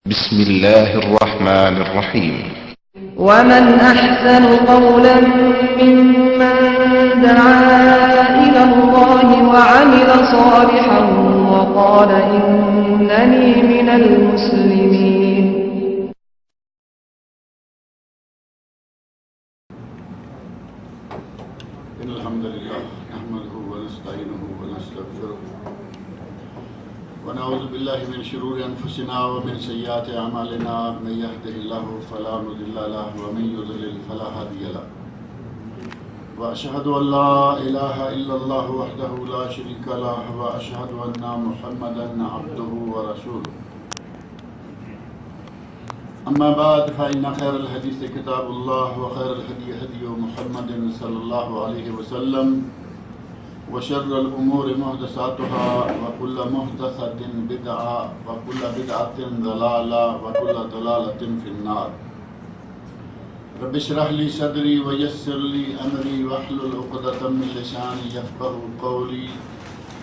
بسم الله الرحمن الرحيم. ومن أحسن قولا ممن دعا إلى الله وعمل صالحا وقال إنني من المسلمين. إن الحمد لله نحمده ونستعينه ونستغفره ونعوذ بالله من شرور أنفسنا ومن سيئات أعمالنا من يهده الله فلا مضل له ومن يضلل فلا هادي له وأشهد أن لا إله إلا الله وحده لا شريك له وأشهد أن محمدا عبده ورسوله أما بعد فإن خير الحديث كتاب الله وخير الهدي هدي محمد صلى الله عليه وسلم وشر الأمور محدثاتها وكل محدثة بدعة وكل بدعة ضلالة وكل ضلالة في النار. رب اشرح لي صدري ويسر لي أمري واحلل عقدة من لساني يفقهوا قولي.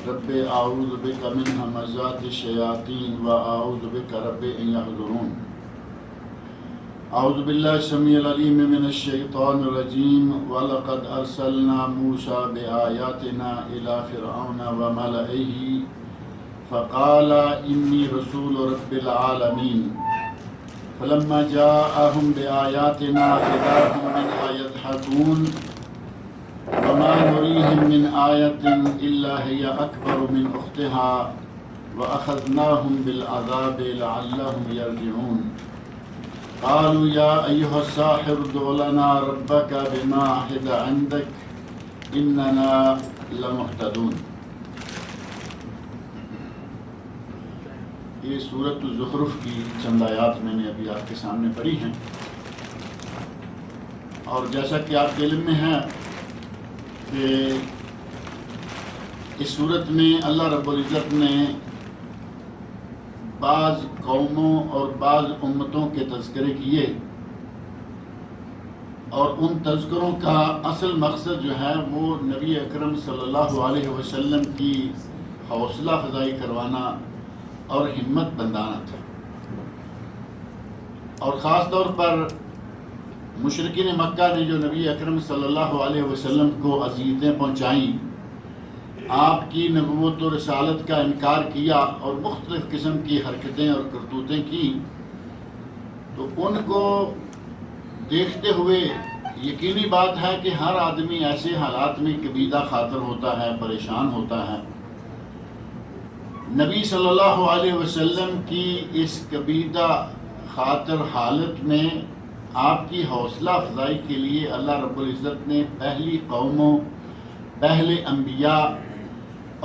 رب أعوذ بك من همزات الشياطين وأعوذ بك رب أن يحضرون. اعوذ باللہ السمیع العلیم من الشیطان الرجیم وَلَقَدْ أَرْسَلْنَا مُوسَى بِآيَاتِنَا إِلَى فِرْعَوْنَ وَمَلَئِهِ فَقَالَ إِنِّي رَسُولُ رَبِّ الْعَالَمِينَ فَلَمَّا جَاءَهُمْ بِآيَاتِنَا إِذَا هُمْ مِنْهَا يَضْحَكُونَ وَمَا نُرِيهِمْ مِنْ آيَةٍ إِلَّا هِيَ أَكْبَرُ مِنْ أُخْتِهَا وَأَخَذْنَاهُمْ بِالْعَذَابِ لَعَلَّهُمْ يَرْجِعُونَ. قالوا يا أيها الساحر ادع لنا ربك بما عهد عندك إننا لمهتدون. یہ سورۃ الزخرف کی چند آیات میں نے ابھی آپ کے سامنے پڑھی ہیں، اور جیسا کہ آپ کے علم میں ہے کہ اس سورت میں اللہ رب العزت نے بعض قوموں اور بعض امتوں کے تذکرے کیے، اور ان تذکروں کا اصل مقصد جو ہے وہ نبی اکرم صلی اللہ علیہ وسلم کی حوصلہ افزائی کروانا اور ہمت بندانا تھا. اور خاص طور پر مشرکین مکہ نے جو نبی اکرم صلی اللہ علیہ وسلم کو اذیتیں پہنچائیں، آپ کی نبوت و رسالت کا انکار کیا اور مختلف قسم کی حرکتیں اور کرتوتیں کی، تو ان کو دیکھتے ہوئے یقینی بات ہے کہ ہر آدمی ایسے حالات میں کبیدہ خاطر ہوتا ہے، پریشان ہوتا ہے. نبی صلی اللہ علیہ وسلم کی اس کبیدہ خاطر حالت میں آپ کی حوصلہ افزائی کے لیے اللہ رب العزت نے پہلی قوموں، پہلے انبیاء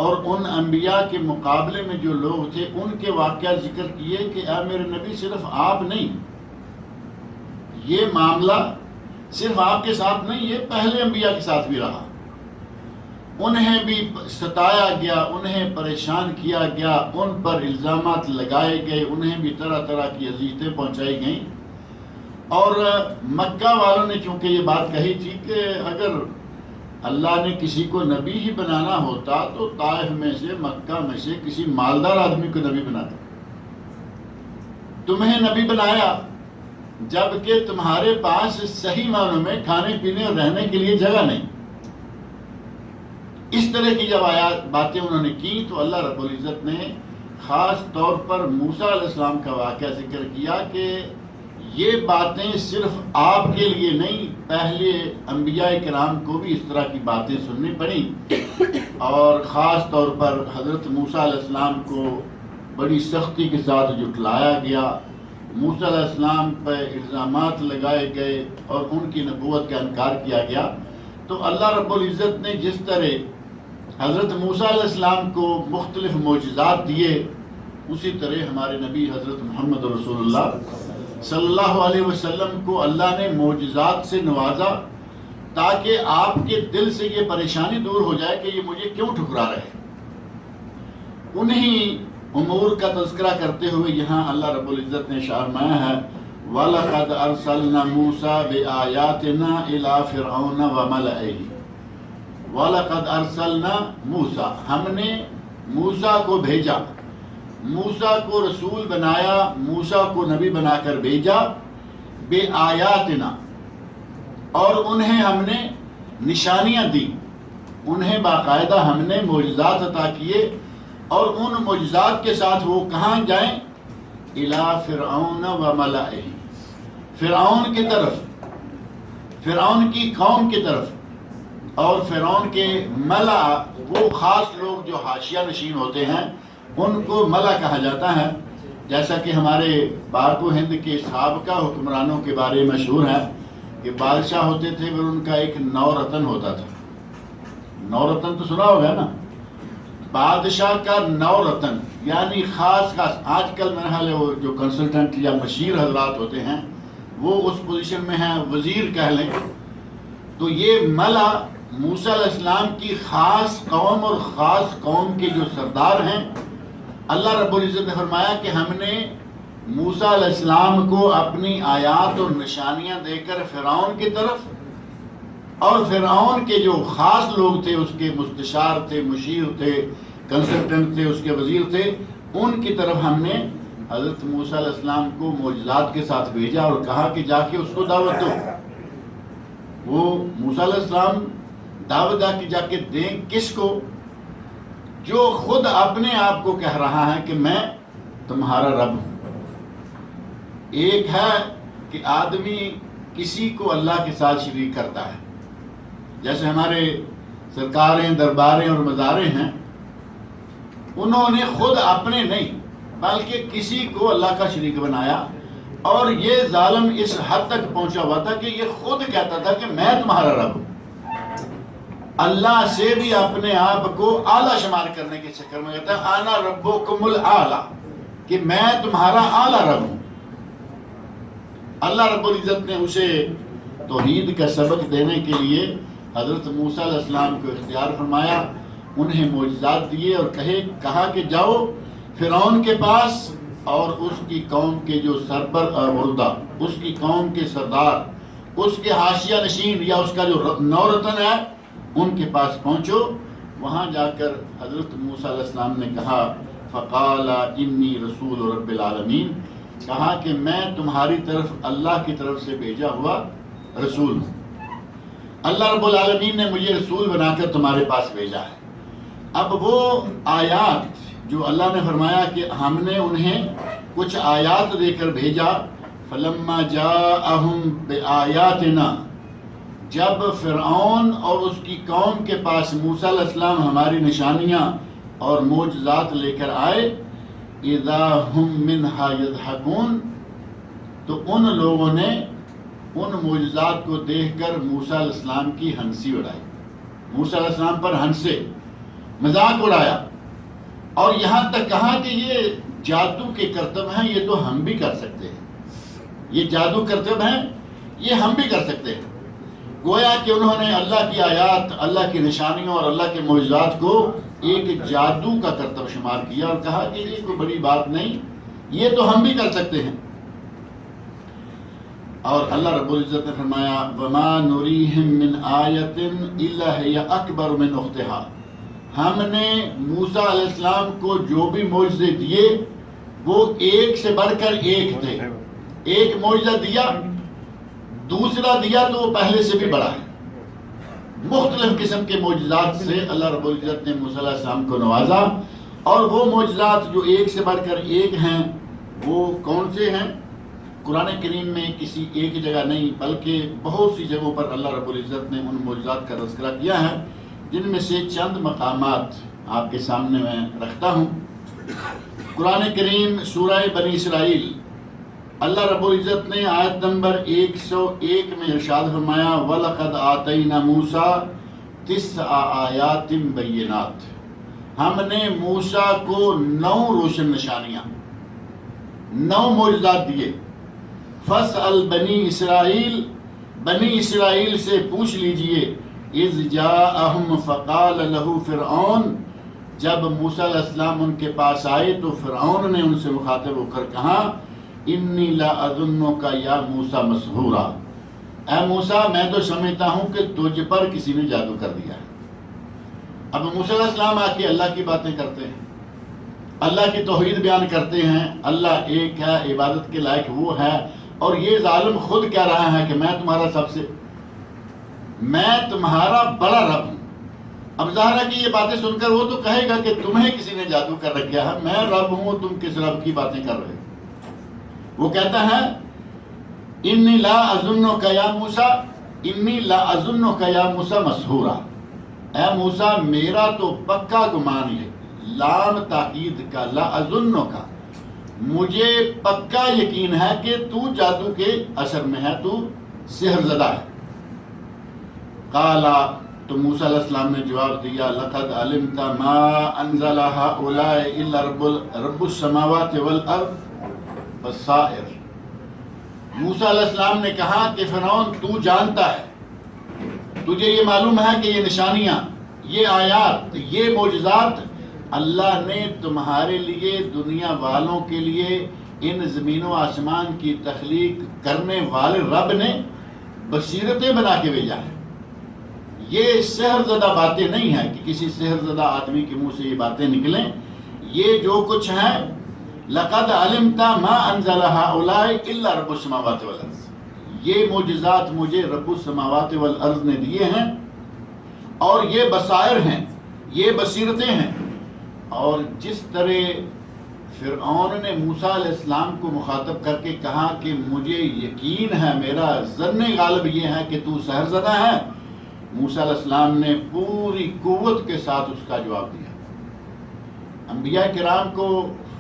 اور ان انبیاء کے مقابلے میں جو لوگ تھے ان کے واقعہ ذکر کیے کہ اے میرے نبی، صرف آپ نہیں، یہ معاملہ صرف آپ کے ساتھ نہیں، یہ پہلے انبیاء کے ساتھ بھی رہا. انہیں بھی ستایا گیا، انہیں پریشان کیا گیا، ان پر الزامات لگائے گئے، انہیں بھی طرح طرح کی اذیتیں پہنچائی گئیں. اور مکہ والوں نے چونکہ یہ بات کہی تھی کہ اگر اللہ نے کسی کو نبی ہی بنانا ہوتا تو طائف میں سے، مکہ میں سے کسی مالدار آدمی کو نبی بناتا. تمہیں نبی بنایا جبکہ تمہارے پاس صحیح معنوں میں کھانے پینے اور رہنے کے لیے جگہ نہیں. اس طرح کی جب باتیں انہوں نے کی تو اللہ رب العزت نے خاص طور پر موسیٰ علیہ السلام کا واقعہ ذکر کیا کہ یہ باتیں صرف آپ کے لیے نہیں، پہلے انبیاء کرام کو بھی اس طرح کی باتیں سننی پڑیں. اور خاص طور پر حضرت موسیٰ علیہ السلام کو بڑی سختی کے ساتھ جھٹلایا گیا، موسیٰ علیہ السلام پہ الزامات لگائے گئے اور ان کی نبوت کا انکار کیا گیا. تو اللہ رب العزت نے جس طرح حضرت موسیٰ علیہ السلام کو مختلف معجزات دیے، اسی طرح ہمارے نبی حضرت محمد رسول اللہ صلی اللہ علیہ وسلم کو اللہ نے معجزات سے نوازا تاکہ آپ کے دل سے یہ پریشانی دور ہو جائے کہ یہ مجھے کیوں ٹھکرا رہے. انہی امور کا تذکرہ کرتے ہوئے یہاں اللہ رب العزت نے فرمایا ہے وَلَقَدْ أَرْسَلْنَا مُوسَى بِآيَاتِنَا إِلَى فِرْعَوْنَ وَمَلَئِهِ. وَلَقَدْ أَرْسَلْنَا مُوسَى، ہم نے موسیٰ کو بھیجا موسیٰ کو رسول بنایا، موسیٰ کو نبی بنا کر بھیجا، بے آیاتنا، اور انہیں ہم نے نشانیاں دی، انہیں باقاعدہ ہم نے معجزات عطا کیے، اور ان معجزات کے ساتھ وہ کہاں جائیں؟ الی فرعون و ملئہ، فرعون کی طرف، فرعون کی قوم کی طرف، اور فرعون کے ملا، وہ خاص لوگ جو حاشیہ نشین ہوتے ہیں ان کو ملا کہا جاتا ہے، جیسا کہ ہمارے پاک و ہند کے سابقہ حکمرانوں کے بارے میں مشہور ہے کہ بادشاہ ہوتے تھے پھر ان کا ایک نورتن ہوتا تھا۔ نورتن تو سنا ہوگا نا، بادشاہ کا نورتن یعنی خاص خاص، آج کل میرا خیال ہے وہ جو کنسلٹنٹ یا مشیر حضرات ہوتے ہیں وہ اس پوزیشن میں ہیں، وزیر کہہ لیں۔ تو یہ ملا موسیٰ علیہ السلام کی خاص قوم اور خاص قوم کے جو سردار ہیں، اللہ رب العزت نے فرمایا کہ ہم نے موسیٰ علیہ السلام کو اپنی آیات اور نشانیاں دے کر فرعون کی طرف، اور فرعون کے جو خاص لوگ تھے، اس کے مستشار تھے، مشیر تھے، کنسلٹنٹ تھے، اس کے وزیر تھے، ان کی طرف ہم نے حضرت موسیٰ علیہ السلام کو معجزات کے ساتھ بھیجا اور کہا کہ جا کے اس کو دعوت دو۔ وہ موسیٰ علیہ السلام دعوت جا کے دیں کس کو؟ جو خود اپنے آپ کو کہہ رہا ہے کہ میں تمہارا رب ہوں۔ ایک ہے کہ آدمی کسی کو اللہ کے ساتھ شریک کرتا ہے، جیسے ہمارے سرکاریں، درباریں اور مزاریں ہیں، انہوں نے خود اپنے نہیں بلکہ کسی کو اللہ کا شریک بنایا، اور یہ ظالم اس حد تک پہنچا ہوا تھا کہ یہ خود کہتا تھا کہ میں تمہارا رب ہوں، اللہ سے بھی اپنے آپ کو اعلیٰ شمار کرنے کے چکر میں کہتا ہے انا ربکم الاعلیٰ، کہ میں تمہارا اعلیٰ رب ہوں۔ اللہ رب العزت نے اسے توحید کا سبق دینے کے لیے حضرت موسیٰ علیہ السلام کو اختیار فرمایا، انہیں معجزات دیے اور کہا کہ جاؤ فرعون کے پاس اور اس کی قوم کے جو سربراہ، اس کی قوم کے سردار، اس کے حاشیہ نشین یا اس کا جو نورتن ہے، ان کے پاس پہنچو۔ وہاں جا کر حضرت موسیٰ علیہ السلام نے کہا فقال انی رسول رب العالمین، کہا کہ میں تمہاری طرف اللہ کی طرف سے بھیجا ہوا رسول ہوں، اللہ رب العالمین نے مجھے رسول بنا کر تمہارے پاس بھیجا ہے۔ اب وہ آیات جو اللہ نے فرمایا کہ ہم نے انہیں کچھ آیات دے کر بھیجا، فلما جاءہم بآیاتنا، جب فرعون اور اس کی قوم کے پاس موسیٰ علیہ السلام ہماری نشانیاں اور معجزات لے کر آئے، اذا ہم منہا یضحکون، تو ان لوگوں نے ان معجزات کو دیکھ کر موسیٰ علیہ السلام کی ہنسی اڑائی، موسیٰ علیہ السلام پر ہنسے، مذاق اڑایا، اور یہاں تک کہا کہ یہ جادو کے کرتب ہیں، یہ تو ہم بھی کر سکتے ہیں، یہ جادو کرتب ہیں، یہ ہم بھی کر سکتے ہیں۔ گویا کہ انہوں نے اللہ کی آیات، اللہ کی نشانیوں اور اللہ کے معجزات کو ایک جادو کا کرتب شمار کیا اور کہا کہ یہ کوئی بڑی بات نہیں، یہ تو ہم بھی کر سکتے ہیں۔ اور اللہ رب العزت نے فرمایا وما نریہم من آیت الا ہی اکبر من اختہا، ہم نے موسیٰ علیہ السلام کو جو بھی معجزے دیے وہ ایک سے بڑھ کر ایک تھے، ایک معجزہ دیا دوسرا دیا تو وہ پہلے سے بھی بڑا ہے۔ مختلف قسم کے معجزات سے اللہ رب العزت نے موسیٰ علیہ السلام کو نوازا، اور وہ معجزات جو ایک سے بڑھ کر ایک ہیں وہ کون سے ہیں؟ قرآن کریم میں کسی ایک جگہ نہیں بلکہ بہت سی جگہوں پر اللہ رب العزت نے ان معجزات کا تذکرہ کیا ہے، جن میں سے چند مقامات آپ کے سامنے میں رکھتا ہوں۔ قرآن کریم سورہ بنی اسرائیل، اللہ رب العزت نے آیت نمبر 101 میں ارشاد فرمایا وَلَقَدْ آتَيْنَا مُوسَىٰ 9 آیات بینات، ہم نے موسیٰ کو 9 روشن نشانیاں، 9 معجزات دیے۔ فَاسْأَلْ بَنِي اسرائیل، بنی اسرائیل سے پوچھ لیجئے، اِذْ جَاءَهُمْ فَقَالَ لَهُ فِرْعَوْنُ، جب موسیٰ علیہ السلام ان کے پاس آئے تو فرعون نے ان سے مخاطب ہو کر کہا انی لا اظنک یا موسیٰ مسحورا، اے موسیٰ میں تو سمجھتا ہوں کہ تجھ پر کسی نے جادو کر دیا ہے۔ اب موسیٰ علیہ السلام آ کے اللہ کی باتیں کرتے ہیں، اللہ کی توحید بیان کرتے ہیں، اللہ ایک ہے، عبادت کے لائق وہ ہے، اور یہ ظالم خود کہہ رہا ہے کہ میں تمہارا بڑا رب ہوں۔ اب ظاہر ہے کہ یہ باتیں سن کر وہ تو کہے گا کہ تمہیں کسی نے جادو کر رکھا ہے، میں رب ہوں، تم کس رب کی باتیں کر رہے ہو؟ وہ کہتا ہے انی لا اظنک یا موسیٰ، انی لا اظنک یا موسیٰ مسحورا، اے موسیٰ میرا تو پکا گمان ہے، لام تاکید کا، لا اظنک، مجھے پکا یقین ہے کہ تو جادو کے اثر میں ہے، تو سحر زدہ ہے۔ قالا، تو موسیٰ علیہ السلام نے جواب دیا لقد علمت ما انزل هؤلاء الا رب السماوات والارض بصائر۔ موسیٰ علیہ السلام نے کہا کہ فرعون تو جانتا ہے، تجھے یہ معلوم ہے کہ یہ نشانیاں، یہ آیات، یہ معجزات اللہ نے تمہارے لیے، دنیا والوں کے لیے، ان زمین و آسمان کی تخلیق کرنے والے رب نے بصیرتیں بنا کے بھیجا ہے۔ یہ سحر زدہ باتیں نہیں ہیں کہ کسی سحر زدہ آدمی کے منہ سے یہ باتیں نکلیں، یہ جو کچھ ہیں لقد علمت ما انزل هؤلاء الا رب السماوات والارض، یہ معجزات مجھے رب السماوات والارض نے دیے ہیں، اور یہ بصائر ہیں، یہ بصیرتیں ہیں۔ اور جس طرح فرعون نے موسیٰ علیہ السلام کو مخاطب کر کے کہا کہ مجھے یقین ہے، میرا ظن غالب یہ ہے کہ تو سحر زدہ ہے، موسیٰ علیہ السلام نے پوری قوت کے ساتھ اس کا جواب دیا۔ انبیاء کرام کو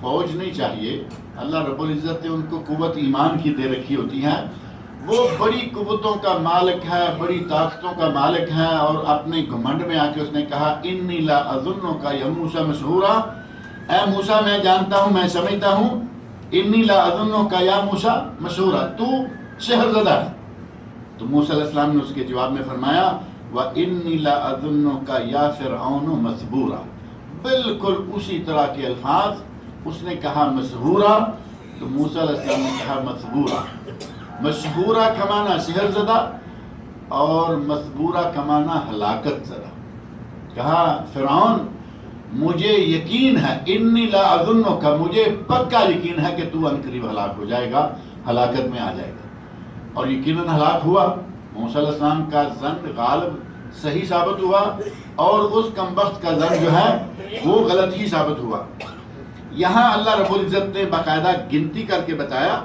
فوج نہیں چاہیے، اللہ رب العزت نے ان کو قوت ایمان کی دے رکھی ہوتی ہے، وہ بڑی قوتوں کا مالک ہے، بڑی طاقتوں کا مالک ہے، اور اپنے گھمنڈ میں آ کے اس نے کہا انی لا اظنک یا موسیٰ مسحورا، اے موسیٰ میں جانتا ہوں، میں سمجھتا ہوں، انی لا اظنک یا موسیٰ مسحورا، تو سحر زدہ ہے۔ تو موسیٰ علیہ السلام نے اس کے جواب میں فرمایا وَإِنِّي لَأَظُنُّكَ يَا فِرْعَوْنُ مَثْبُورًا، بالکل اسی طرح کے الفاظ اس نے کہا مسحورا، تو موسیٰ علیہ السلام نے کہا مسحورا۔ مسحورا کا معنی سحر زدہ اور مسحورا کا معنی ہلاکت زدہ۔ کہا فرعون مجھے یقین ہے، انی لا اظنک، مجھے پکا یقین ہے کہ تو عنقریب ہلاک ہو جائے گا، ہلاکت میں آ جائے گا۔ اور یقیناً ہلاک ہوا، موسیٰ علیہ السلام کا ظن غالب صحیح ثابت ہوا، اور اس کمبخت کا ظن جو ہے وہ غلط ہی ثابت ہوا۔ یہاں اللہ رب العزت نے باقاعدہ گنتی کر کے بتایا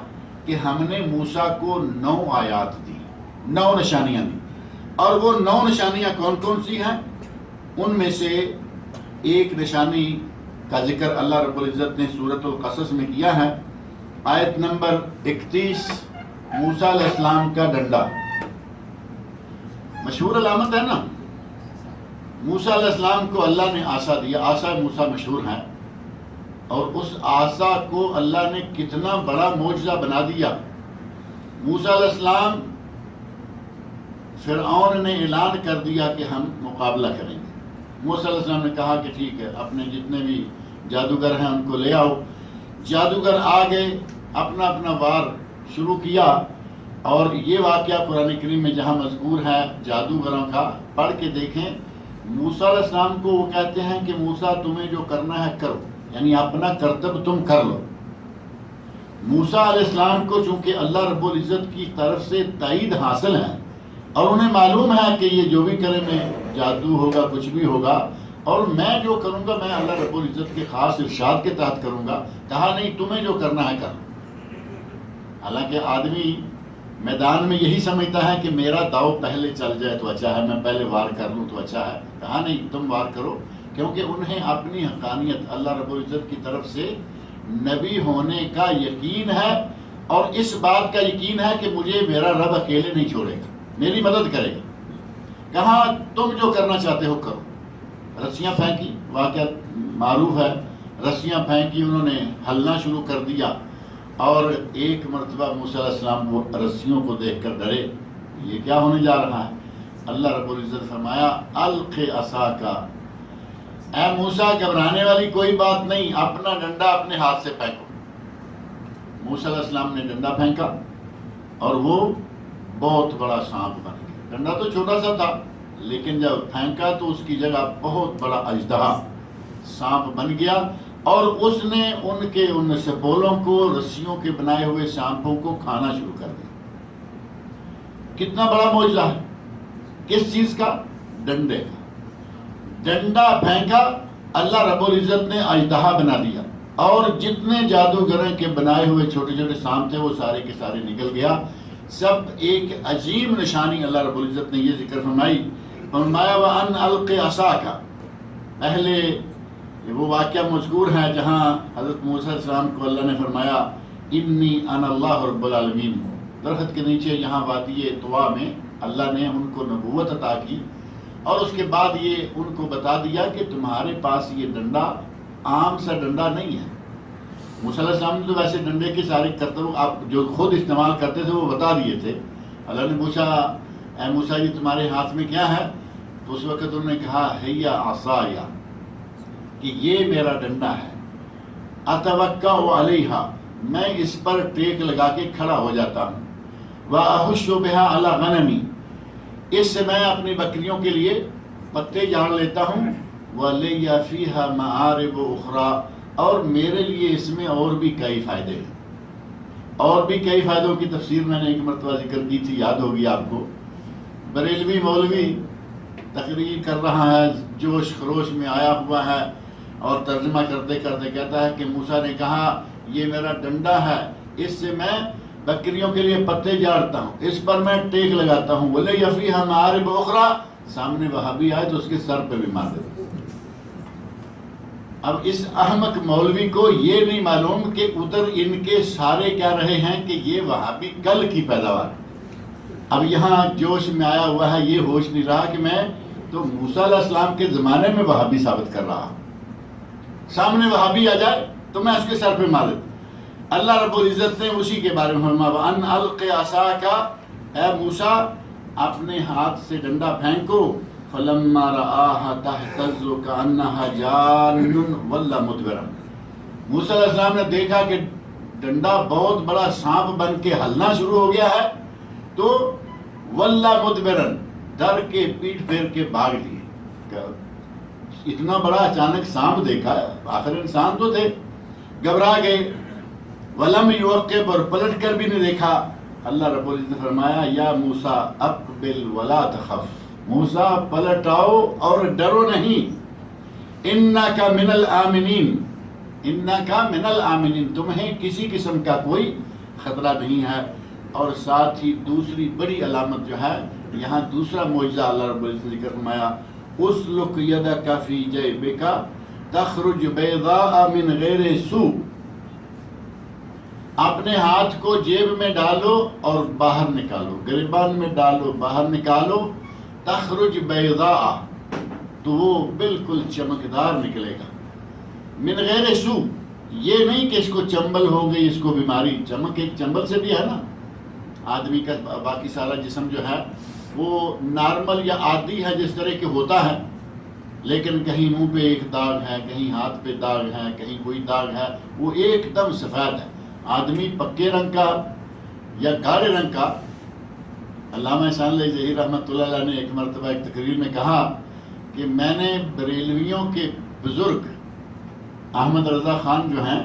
کہ ہم نے موسیٰ کو 9 آیات دی، 9 نشانیاں دی، اور وہ 9 نشانیاں کون کون سی ہیں؟ ان میں سے ایک نشانی کا ذکر اللہ رب العزت نے سورۃ القصص میں کیا ہے، آیت نمبر 31، موسیٰ علیہ السلام کا ڈنڈا، مشہور علامت ہے نا۔ موسیٰ علیہ السلام کو اللہ نے عصا دیا، عصا موسیٰ مشہور ہے، اور اس عصا کو اللہ نے کتنا بڑا معجزہ بنا دیا۔ موسیٰ علیہ السلام، فرعون نے اعلان کر دیا کہ ہم مقابلہ کریں گے۔ موسیٰ علیہ السلام نے کہا کہ ٹھیک ہے، اپنے جتنے بھی جادوگر ہیں ان کو لے آؤ۔ جادوگر آ گئے، اپنا اپنا وار شروع کیا، اور یہ واقعہ قرآن کریم میں جہاں مذکور ہے جادوگروں کا، پڑھ کے دیکھیں۔ موسیٰ علیہ السلام کو وہ کہتے ہیں کہ موسیٰ تمہیں جو کرنا ہے کرو، یعنی اپنا کرتب تم کر لو۔ موسیٰ علیہ السلام کو چونکہ اللہ رب العزت کی طرف سے تائید حاصل ہے، اور انہیں معلوم ہے کہ یہ جو بھی کرے میں جادو ہوگا، کچھ بھی ہوگا، اور میں جو کروں گا میں اللہ رب العزت کے خاص ارشاد کے تحت کروں گا۔ کہا نہیں، تمہیں جو کرنا ہے کرو۔ حالانکہ آدمی میدان میں یہی سمجھتا ہے کہ میرا داؤ پہلے چل جائے تو اچھا ہے، میں پہلے وار کر لوں تو اچھا ہے۔ کہا نہیں، تم وار کرو، کیونکہ انہیں اپنی حقانیت، اللہ رب العزت کی طرف سے نبی ہونے کا یقین ہے، اور اس بات کا یقین ہے کہ مجھے میرا رب اکیلے نہیں چھوڑے گا، میری مدد کرے گا۔ کہا تم جو کرنا چاہتے ہو کرو۔ رسیاں پھینکی، واقعہ معروف ہے، رسیاں پھینکی، انہوں نے ہلنا شروع کر دیا، اور ایک مرتبہ موسیٰ علیہ السلام وہ رسیوں کو دیکھ کر ڈرے، یہ کیا ہونے جا رہا ہے؟ اللہ رب العزت فرمایا الق عصاک، اے موسیٰ گھبرانے والی کوئی بات نہیں، اپنا ڈنڈا اپنے ہاتھ سے پھینکو۔ موسیٰ علیہ السلام نے ڈنڈا پھینکا، اور وہ بہت بڑا سانپ بن گیا۔ ڈنڈا تو چھوٹا سا تھا، لیکن جب پھینکا تو اس کی جگہ بہت بڑا اژدہا سانپ بن گیا، اور اس نے ان سپولوں کو، رسیوں کے بنائے ہوئے سانپوں کو کھانا شروع کر دیا۔ کتنا بڑا معجزہ ہے! کس چیز کا؟ ڈنڈے کا۔ ڈنڈا پھینکا، اللہ رب العزت نے اژدہا بنا دیا، اور جتنے جادوگروں کے بنائے ہوئے چھوٹے چھوٹے سانپ تھے وہ سارے کے سارے نکل گیا۔ سب ایک عظیم نشانی اللہ رب العزت نے یہ ذکر فرمایا وَأَنْ أَلْقِ عَصَاكَ۔ پہلے وہ واقعہ مذکور ہے جہاں حضرت موسیٰ علیہ السلام کو اللہ نے فرمایا انی انا اللہ رب العالمین۔ درخت کے نیچے یہاں وادی طوا میں اللہ نے ان کو نبوت عطا کی، اور اس کے بعد یہ ان کو بتا دیا کہ تمہارے پاس یہ ڈنڈا عام سا ڈنڈا نہیں ہے۔ موسیٰ علیہ السلام نے تو ویسے ڈنڈے کے سارے کرتب آپ جو خود استعمال کرتے تھے وہ بتا دیے تھے۔ اللہ نے پوچھا اے موسیٰ یہ تمہارے ہاتھ میں کیا ہے؟ تو اس وقت انہوں نے کہا ہیا عصایا، کہ یہ میرا ڈنڈا ہے، اتوکا علیہا، میں اس پر ٹیک لگا کے کھڑا ہو جاتا ہوں، واحش بہا علی غنمی، اس سے میں اپنی بکریوں کے لیے پتے جاڑ لیتا ہوں، ولی فیہا معارب اخرى، اور میرے لیے اس میں اور بھی کئی فائدے ہیں۔ اور بھی کئی فائدوں کی تفسیر میں نے ایک مرتبہ ذکر کی تھی، یاد ہوگی آپ کو۔ بریلوی مولوی تقریر کر رہا ہے، جوش خروش میں آیا ہوا ہے، اور ترجمہ کرتے کرتے کہتا ہے کہ موسیٰ نے کہا یہ میرا ڈنڈا ہے، اس سے میں بکریوں کے لیے پتے جاڑتا ہوں، اس پر میں ٹیک لگاتا ہوں، وَلَيَ فِيهَا مَعَارِبُ أُخْرَى، سامنے وہابی آئے تو اس کے سر پہ بھی مار دیتا۔ اب اس احمق مولوی کو یہ نہیں معلوم کہ ادھر ان کے سارے کیا رہے ہیں کہ یہ وہابی کل کی پیداوار۔ اب یہاں جوش میں آیا ہوا ہے، یہ ہوش نہیں رہا کہ میں تو موسیٰ علیہ السلام کے زمانے میں وہابی ثابت کر رہا ہوں، سامنے وہابی آ جائے تو میں اس کے سر پہ مار دیتا۔ اللہ رب العزت نے اسی کے بارے میں فرمایا وَأَنْ أَلْقِ عَصَاكَ، اے موسیٰ اپنے ہاتھ سے ڈنڈا پھینکو، فَلَمَّا رَآهَا تَهْتَزُّ كَأَنَّهَا جَانٌّ وَلَّا مُدْبِرًا، موسیٰ علیہ السلام نے دیکھا کہ ڈنڈا بہت بڑا سانپ بن کے ہلنا شروع ہو گیا ہے، تو وَلَّا مُدْبِرًا، ڈر کے پیٹ پھیر کے بھاگ لیے۔ اتنا بڑا اچانک سانپ دیکھا، آخر انسان تو تھے، گھبرا گئے۔ وَلَمْ يُعَقِّبْ، اور پلٹ کر بھی نہیں دیکھا۔ اللہ رب العزت نے فرمایا یا موسیٰ اقبل ولا تخف، موسیٰ پلٹ آؤ اور ڈرو نہیں، اِنَّكَ مِنَ الْآمِنِينَ، اِنَّكَ مِنَ الْآمِنِينَ، تمہیں کسی قسم کا کوئی خطرہ نہیں ہے۔ اور ساتھ ہی دوسری بڑی علامت جو ہے، یہاں دوسرا معجزہ اللہ رب العزت نے ذکر فرمایا اُسْلُكْ يَدَكَ فِي جَيْبِكَ تَخْرُجْ بَيْضَاءَ مِنْ غَيْرِ سُوءٍ، اپنے ہاتھ کو جیب میں ڈالو اور باہر نکالو، گریبان میں ڈالو باہر نکالو، تخرج بیضاء، تو وہ بالکل چمکدار نکلے گا، من غیر سو، یہ نہیں کہ اس کو چنبل ہو گئی، اس کو بیماری، چمک ایک چنبل سے بھی ہے نا، آدمی کا باقی سارا جسم جو ہے وہ نارمل یا عادی ہے جس طرح کے ہوتا ہے، لیکن کہیں منہ پہ ایک داغ ہے، کہیں ہاتھ پہ داغ ہے، کہیں کوئی داغ ہے، وہ ایک دم سفید ہے۔ آدمی پکے رنگ کا یا گاڑے رنگ کا، علامہ احسان علی ظہیر رحمۃ اللہ علیہ نے ایک مرتبہ ایک تقریر میں کہا کہ میں نے بریلویوں کے بزرگ احمد رضا خان جو ہیں،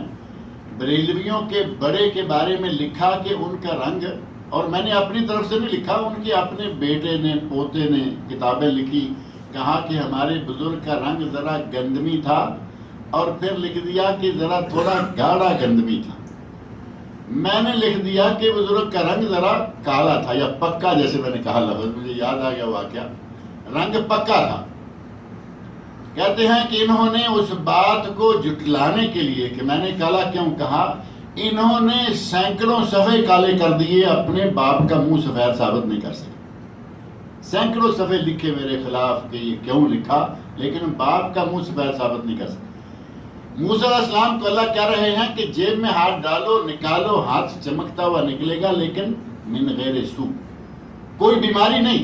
بریلویوں کے بڑے کے بارے میں لکھا کہ ان کا رنگ، اور میں نے اپنی طرف سے نہیں لکھا، ان کے اپنے بیٹے نے پوتے نے کتابیں لکھی، کہا کہ ہمارے بزرگ کا رنگ ذرا گندمی تھا، اور پھر لکھ دیا کہ ذرا تھوڑا گاڑا گندمی تھا۔ میں نے لکھ دیا کہ بزرگ کا رنگ ذرا کالا تھا یا پکا، جیسے میں نے کہا لفظ مجھے یاد آ گیا واقعہ، رنگ پکا تھا۔ کہتے ہیں کہ انہوں نے اس بات کو جھٹلانے کے لیے کہ میں نے کالا کیوں کہا، انہوں نے سینکڑوں صفحے کالے کر دیے، اپنے باپ کا منہ سفید ثابت نہیں کر سکے۔ سینکڑوں صفحے لکھے میرے خلاف کہ یہ کیوں لکھا، لیکن باپ کا منہ سفید ثابت نہیں کر سکے۔ موسیٰ علیہ السلام کو اللہ کہہ رہے ہیں کہ جیب میں ہاتھ ڈالو، نکالو، ہاتھ چمکتا ہوا نکلے گا، لیکن من غیر سو، کوئی بیماری نہیں۔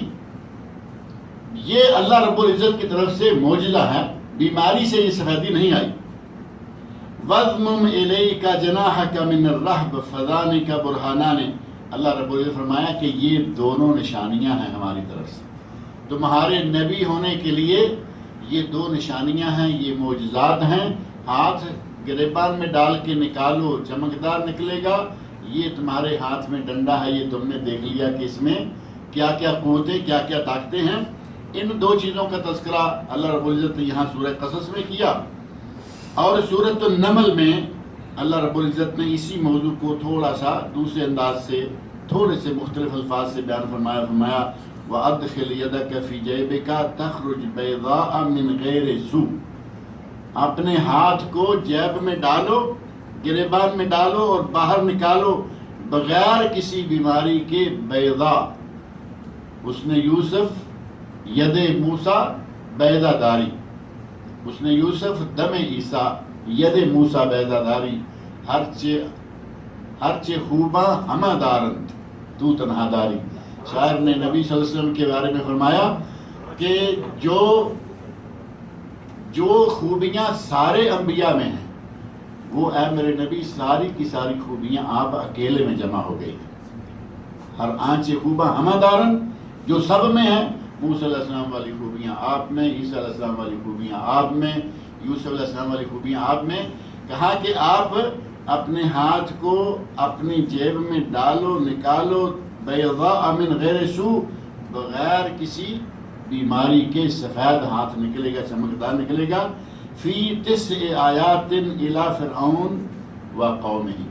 یہ اللہ رب العزت کی طرف سے معجزہ ہے، بیماری سے یہ سفیدی نہیں آئی۔ وَضْمُمْ إِلَيْكَ جَنَاحَكَ مِنَ الرَّهْبِ فَذَانِكَ بُرْهَانَانِ، اللہ رب العزت فرمایا کہ یہ دونوں نشانیاں ہیں ہماری طرف سے، تمہارے نبی ہونے کے لیے یہ دو نشانیاں ہیں، یہ معجزات ہیں۔ ہاتھ گریبان میں ڈال کے نکالو چمکدار نکلے گا، یہ تمہارے ہاتھ میں ڈنڈا ہے، یہ تم نے دیکھ لیا کہ اس میں کیا کیا قوتیں کیا کیا طاقتیں ہیں۔ ان دو چیزوں کا تذکرہ اللہ رب العزت نے یہاں سورہ قصص میں کیا، اور سورۃ النمل میں اللہ رب العزت نے اسی موضوع کو تھوڑا سا دوسرے انداز سے، تھوڑے سے مختلف الفاظ سے بیان فرمایا وَأَدْخِلْ يَدَكَ فِي جَيْبِكَ تَخْرُجْ بَيْضَاءَ مِنْ غَيْرِ سُوءٍ، اپنے ہاتھ کو جیب میں ڈالو، گریبان میں ڈالو اور باہر نکالو بغیر کسی بیماری کے، بیضاء، اس نے یوسف ید موسیٰ بیضا داری، اس نے یوسف دم عیسیٰ ید موسیٰ بیضا داری، ہرچے خوباں ہمہ دارند تو تنہا داری۔ شاعر نے نبی صلی اللہ علیہ وسلم کے بارے میں فرمایا کہ جو خوبیاں سارے انبیاء میں ہیں وہ اے میرے نبی ساری کی ساری خوبیاں آپ اکیلے میں جمع ہو گئی، ہر آنچ خوباں ہمہ دارن، جو سب میں ہیں، موسیٰ علیہ السلام والی خوبیاں آپ میں، عیسیٰ علیہ السلام والی خوبیاں آپ میں، یوسف علیہ السلام والی خوبیاں آپ میں۔ کہا کہ آپ اپنے ہاتھ کو اپنی جیب میں ڈالو نکالو، بیضاء من غیر سوء، بغیر کسی بیماری کے سفید ہاتھ نکلے گا، چمکدار نکلے گا۔ فی 9 آیات الی فرعون و قومہ،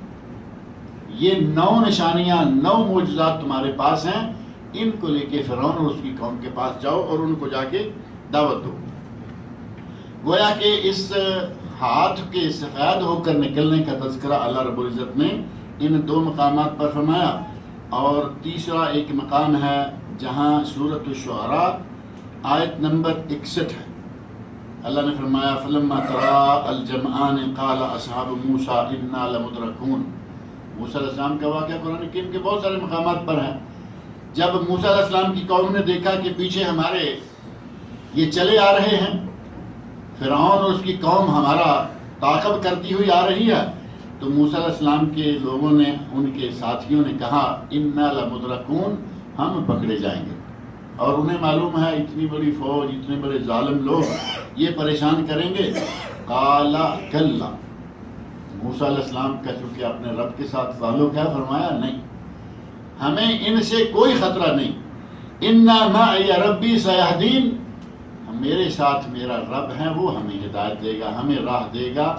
یہ 9 نشانیاں 9 معجزات تمہارے پاس ہیں، ان کو لے کے فرعون اور اس کی قوم کے پاس جاؤ اور ان کو جا کے دعوت دو۔ گویا کہ اس ہاتھ کے سفید ہو کر نکلنے کا تذکرہ اللہ رب العزت نے ان 2 مقامات پر فرمایا، اور تیسرا ایک مقام ہے جہاں سورۃ الشعراء آیت نمبر 61 ہے، اللہ نے فرمایا فلما تراءى الجمعان قال اصحاب موسیٰ انا لمدرکون۔ موسیٰ علیہ السلام کا واقعہ قرآن کریم کے بہت سارے مقامات پر ہے۔ جب موسیٰ علیہ السلام کی قوم نے دیکھا کہ پیچھے ہمارے یہ چلے آ رہے ہیں، فرعون اور اس کی قوم ہمارا تعاقب کرتی ہوئی آ رہی ہے، تو موسیٰ علیہ السلام کے لوگوں نے، ان کے ساتھیوں نے کہا انا لمدرکون، ہم پکڑے جائیں گے۔ اور انہیں معلوم ہے اتنی بڑی فوج، اتنے بڑے ظالم لوگ یہ پریشان کریں گے۔ قال کلا، موسیٰ علیہ السلام کا چونکہ اپنے رب کے ساتھ تعلق ہے، فرمایا نہیں، ہمیں ان سے کوئی خطرہ نہیں، انا معی ربی سیہدین، میرے ساتھ میرا رب ہے، وہ ہمیں ہدایت دے گا، ہمیں راہ دے گا۔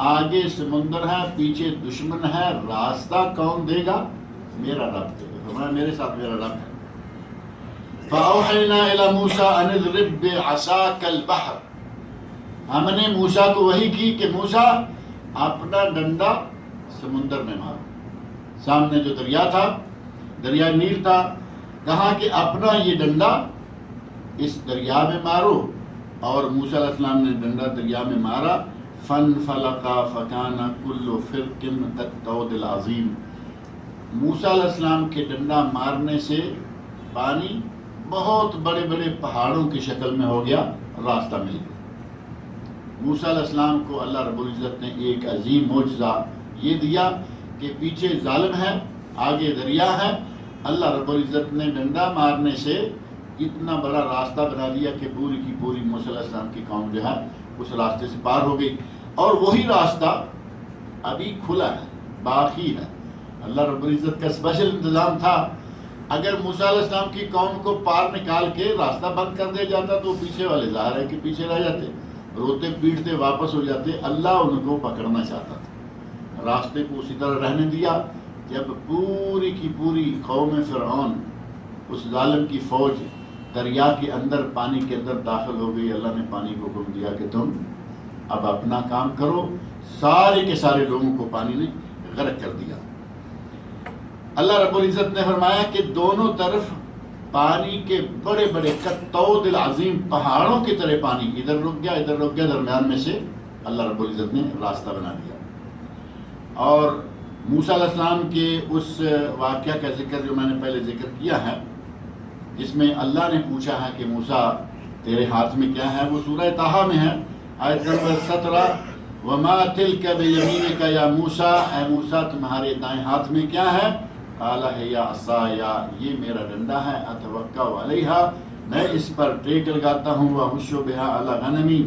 آگے سمندر ہے، پیچھے دشمن ہے، راستہ کون دے گا؟ میرا رب دے گا، فرمایا میرے ساتھ میرا رب ہے۔ فَأَوْحَيْنَا إِلَى مُوسَىٰ أَنِ اضْرِب بِّعَصَاكَ الْبَحْرَ، ہم نے موسیٰ کو وحی کی کہ موسیٰ اپنا ڈنڈا سمندر میں مارو۔ سامنے جو دریا تھا، دریا نیل تھا، کہا کہ اپنا یہ ڈنڈا اس دریا میں مارو، اور موسیٰ علیہ السلام نے ڈنڈا دریا میں مارا۔ فَانْفَلَقَ فَكَانَ كُلُّ فِرْقٍ كَالطَّوْدِ الْعَظِيمِ، موسیٰ علیہ السلام کے ڈنڈا مارنے سے پانی بہت بڑے بڑے پہاڑوں کی شکل میں ہو گیا، راستہ مل گیا۔ موسیٰ علیہ السلام کو اللہ رب العزت نے ایک عظیم معجزہ یہ دیا کہ پیچھے ظالم ہے، آگے دریا ہے، اللہ رب العزت نے ڈنڈا مارنے سے اتنا بڑا راستہ بنا دیا کہ پوری کی پوری موسیٰ علیہ السلام کی قوم جو ہے اس راستے سے پار ہو گئی، اور وہی راستہ ابھی کھلا ہے، باقی ہے۔ اللہ رب العزت کا اسپیشل انتظام تھا، اگر موسیٰ علیہ السلام کی قوم کو پار نکال کے راستہ بند کر دیا جاتا تو پیچھے والے ظاہر ہے کہ پیچھے رہ جاتے، روتے پیٹتے واپس ہو جاتے۔ اللہ ان کو پکڑنا چاہتا تھا، راستے کو اسی طرح رہنے دیا۔ جب پوری کی پوری قوم فرعون، اس ظالم کی فوج دریا کے اندر، پانی کے اندر داخل ہو گئی، اللہ نے پانی کو حکم دیا کہ تم اب اپنا کام کرو، سارے کے سارے لوگوں کو پانی نے غرق کر دیا۔ اللہ رب العزت نے فرمایا کہ دونوں طرف پانی کے بڑے بڑے کالطود العظیم، پہاڑوں کی طرح پانی، ادھر رک گیا ادھر رک گیا، درمیان میں سے اللہ رب العزت نے راستہ بنا دیا۔ اور موسیٰ علیہ السلام کے اس واقعہ کا ذکر جو میں نے پہلے ذکر کیا ہے، جس میں اللہ نے پوچھا ہے کہ موسیٰ تیرے ہاتھ میں کیا ہے، وہ سورہ طٰہٰ میں ہے، آیت نمبر 17، وَمَا تِلْكَ بِيَمِينِكَ يَا موسیٰ، اے موسیٰ تمہارے دائیں ہاتھ میں کیا ہے؟ قَالَ هِيَ عَصَايَ، یہ میرا ڈنڈا ہے، أَتَوَكَّأُ عَلَيْهَا، میں اس پر ٹیک لگاتا ہوں، وَأَحُشُّ بِهَا عَلَىٰ غَنَمِي،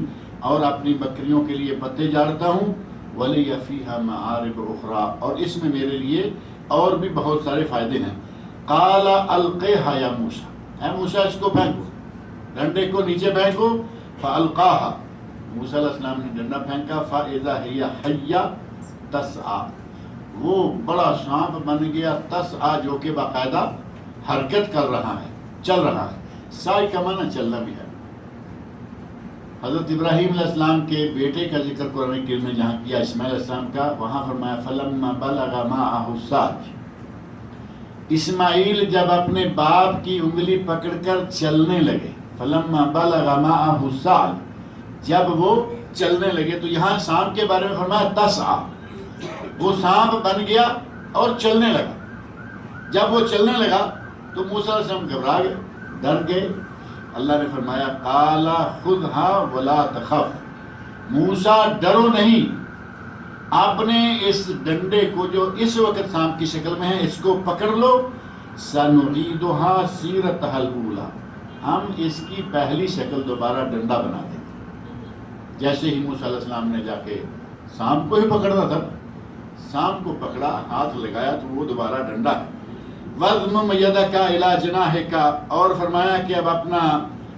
اور اپنی بکریوں کے لیے پتے جاڑتا ہوں، وَلِيَ فِيهَا مَعَارِبُ أُخْرَى، اور اس میں میرے لیے اور بھی بہت سارے فائدے ہیں. قَالَ أَلْقِهَا يَا مُوسَىٰ، اے موسیٰ اس کو پھینکو، ڈنڈے کو نیچے پھینکو. فَأَلْقَاهَا، موسیٰ علیہ السلام نے ڈنڈا پھینکا. فَإِذَا هِيَ حَيَّةٌ تَسْعَىٰ، وہ بڑا سانپ بن گیا. تسعیٰ جو کہ باقاعدہ حرکت کر رہا ہے، چل رہا ہے. سعی کا معنی چلنا بھی ہے. حضرت ابراہیم علیہ السلام کے بیٹے کا ذکر قرآن کریم میں جہاں کیا اسماعیل علیہ السلام کا، وہاں فرمایا فَلَمَّا بَلَغَ مَعَهُ السَّعْيَ، اسماعیل جب اپنے باپ کی انگلی پکڑ کر چلنے لگے. فَلَمَّا بَلَغَ مَعَهُ السَّعْيَ، جب وہ چلنے لگے. تو یہاں سانپ کے بارے میں فرمایا تسعیٰ، وہ سانپ بن گیا اور چلنے لگا. جب وہ چلنے لگا تو موسیٰ علیہ السلام گھبرا گئے، ڈر گئے. اللہ نے فرمایا قَالَ خُذْهَا وَلَا تَخَفْ، موسیٰ ڈرو نہیں، آپ نے اس ڈنڈے کو جو اس وقت سانپ کی شکل میں ہے اس کو پکڑ لو. سَنُعِيدُهَا سِيرَتَهَا الْأُولَىٰ، ہم اس کی پہلی شکل دوبارہ ڈنڈا بنا دیں گے. جیسے ہی موسیٰ علیہ السلام نے جا کے سانپ کو ہی پکڑنا تھا، سانپ کو پکڑا، ہاتھ لگایا تو وہ دوبارہ ڈنڈا ہے. وَاضْمُمْ يَدَكَ إِلَىٰ جَنَاحِكَ، اور فرمایا کہ اب اپنا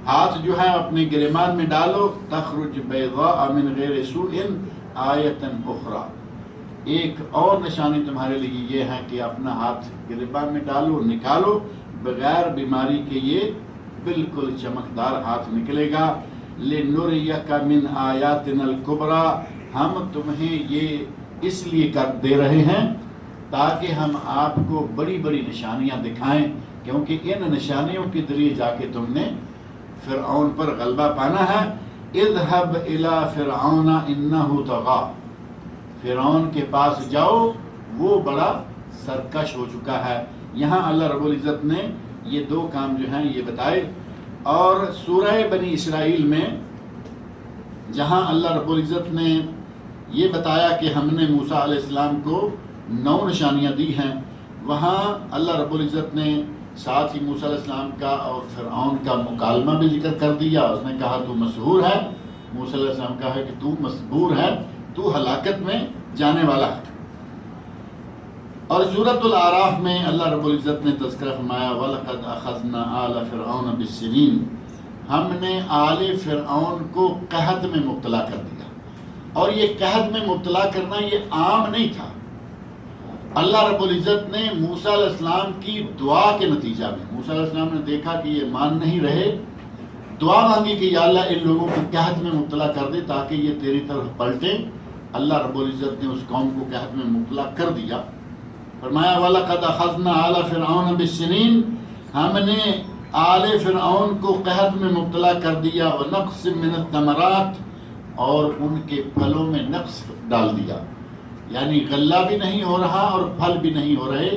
ہاتھ جو ہے اپنے گریبان میں ڈالو. تَخْرُجْ بَيْضَاءَ مِنْ غَيْرِ سُوءٍ آیَةً أُخْرَىٰ، ایک اور نشانی تمہارے لیے یہ ہے کہ اپنا ہاتھ گریبان میں ڈالو، نکالو بغیر بیماری کے، یہ بالکل چمکدار ہاتھ نکلے گا. لِنُرِيَكَ مِنْ آیَاتِنَا الْكُبْرَىٰ، ہم تمہیں یہ اس لیے کر دے رہے ہیں تاکہ ہم آپ کو بڑی بڑی نشانیاں دکھائیں، کیونکہ ان نشانیوں کے ذریعے جا کے تم نے فرعون پر غلبہ پانا ہے. اذهب الى فرعون انه طغى، فرعون کے پاس جاؤ، وہ بڑا سرکش ہو چکا ہے. یہاں اللہ رب العزت نے یہ دو کام جو ہیں یہ بتائے. اور سورہ بنی اسرائیل میں جہاں اللہ رب العزت نے یہ بتایا کہ ہم نے موسیٰ علیہ السلام کو 9 نشانیاں دی ہیں، وہاں اللہ رب العزت نے ساتھ ہی موسیٰ علیہ السلام کا اور فرعون کا مکالمہ بھی ذکر کر دیا. اس نے کہا تو مسحور ہے، موسیٰ علیہ السلام کہا کہ تو مسحور ہے، تو ہلاکت میں جانے والا ہے. اور سورۃ الاعراف میں اللہ رب العزت نے تذکرہ فرمایا وَلَقَدْ أَخَذْنَا آلَ فِرْعَوْنَ بِالسِّنِينَ، ہم نے آل فرعون کو قحط میں مبتلا کر دیا. اور یہ قحط میں مبتلا کرنا یہ عام نہیں تھا. اللہ رب العزت نے موسیٰ علیہ السلام کی دعا کے نتیجہ میں، موسیٰ علیہ السلام نے دیکھا کہ یہ مان نہیں رہے، دعا مانگی کہ یا اللہ ان لوگوں کو قحط میں مبتلا کر دے تاکہ یہ تیری طرف پلٹیں. اللہ رب العزت نے اس قوم کو قحط میں مبتلا کر دیا. فرمایا وَلَقَدْ أَخَذْنَا آلَ فِرْعَوْنَ بِالسِّنِينَ، ہم نے آل فرعون کو قحط میں مبتلا کر دیا. وَنَقْصٍ مِّنَ الثَّمَرَاتِ، اور ان کے پھلوں میں نقص ڈال دیا، یعنی غلہ بھی نہیں ہو رہا اور پھل بھی نہیں ہو رہے.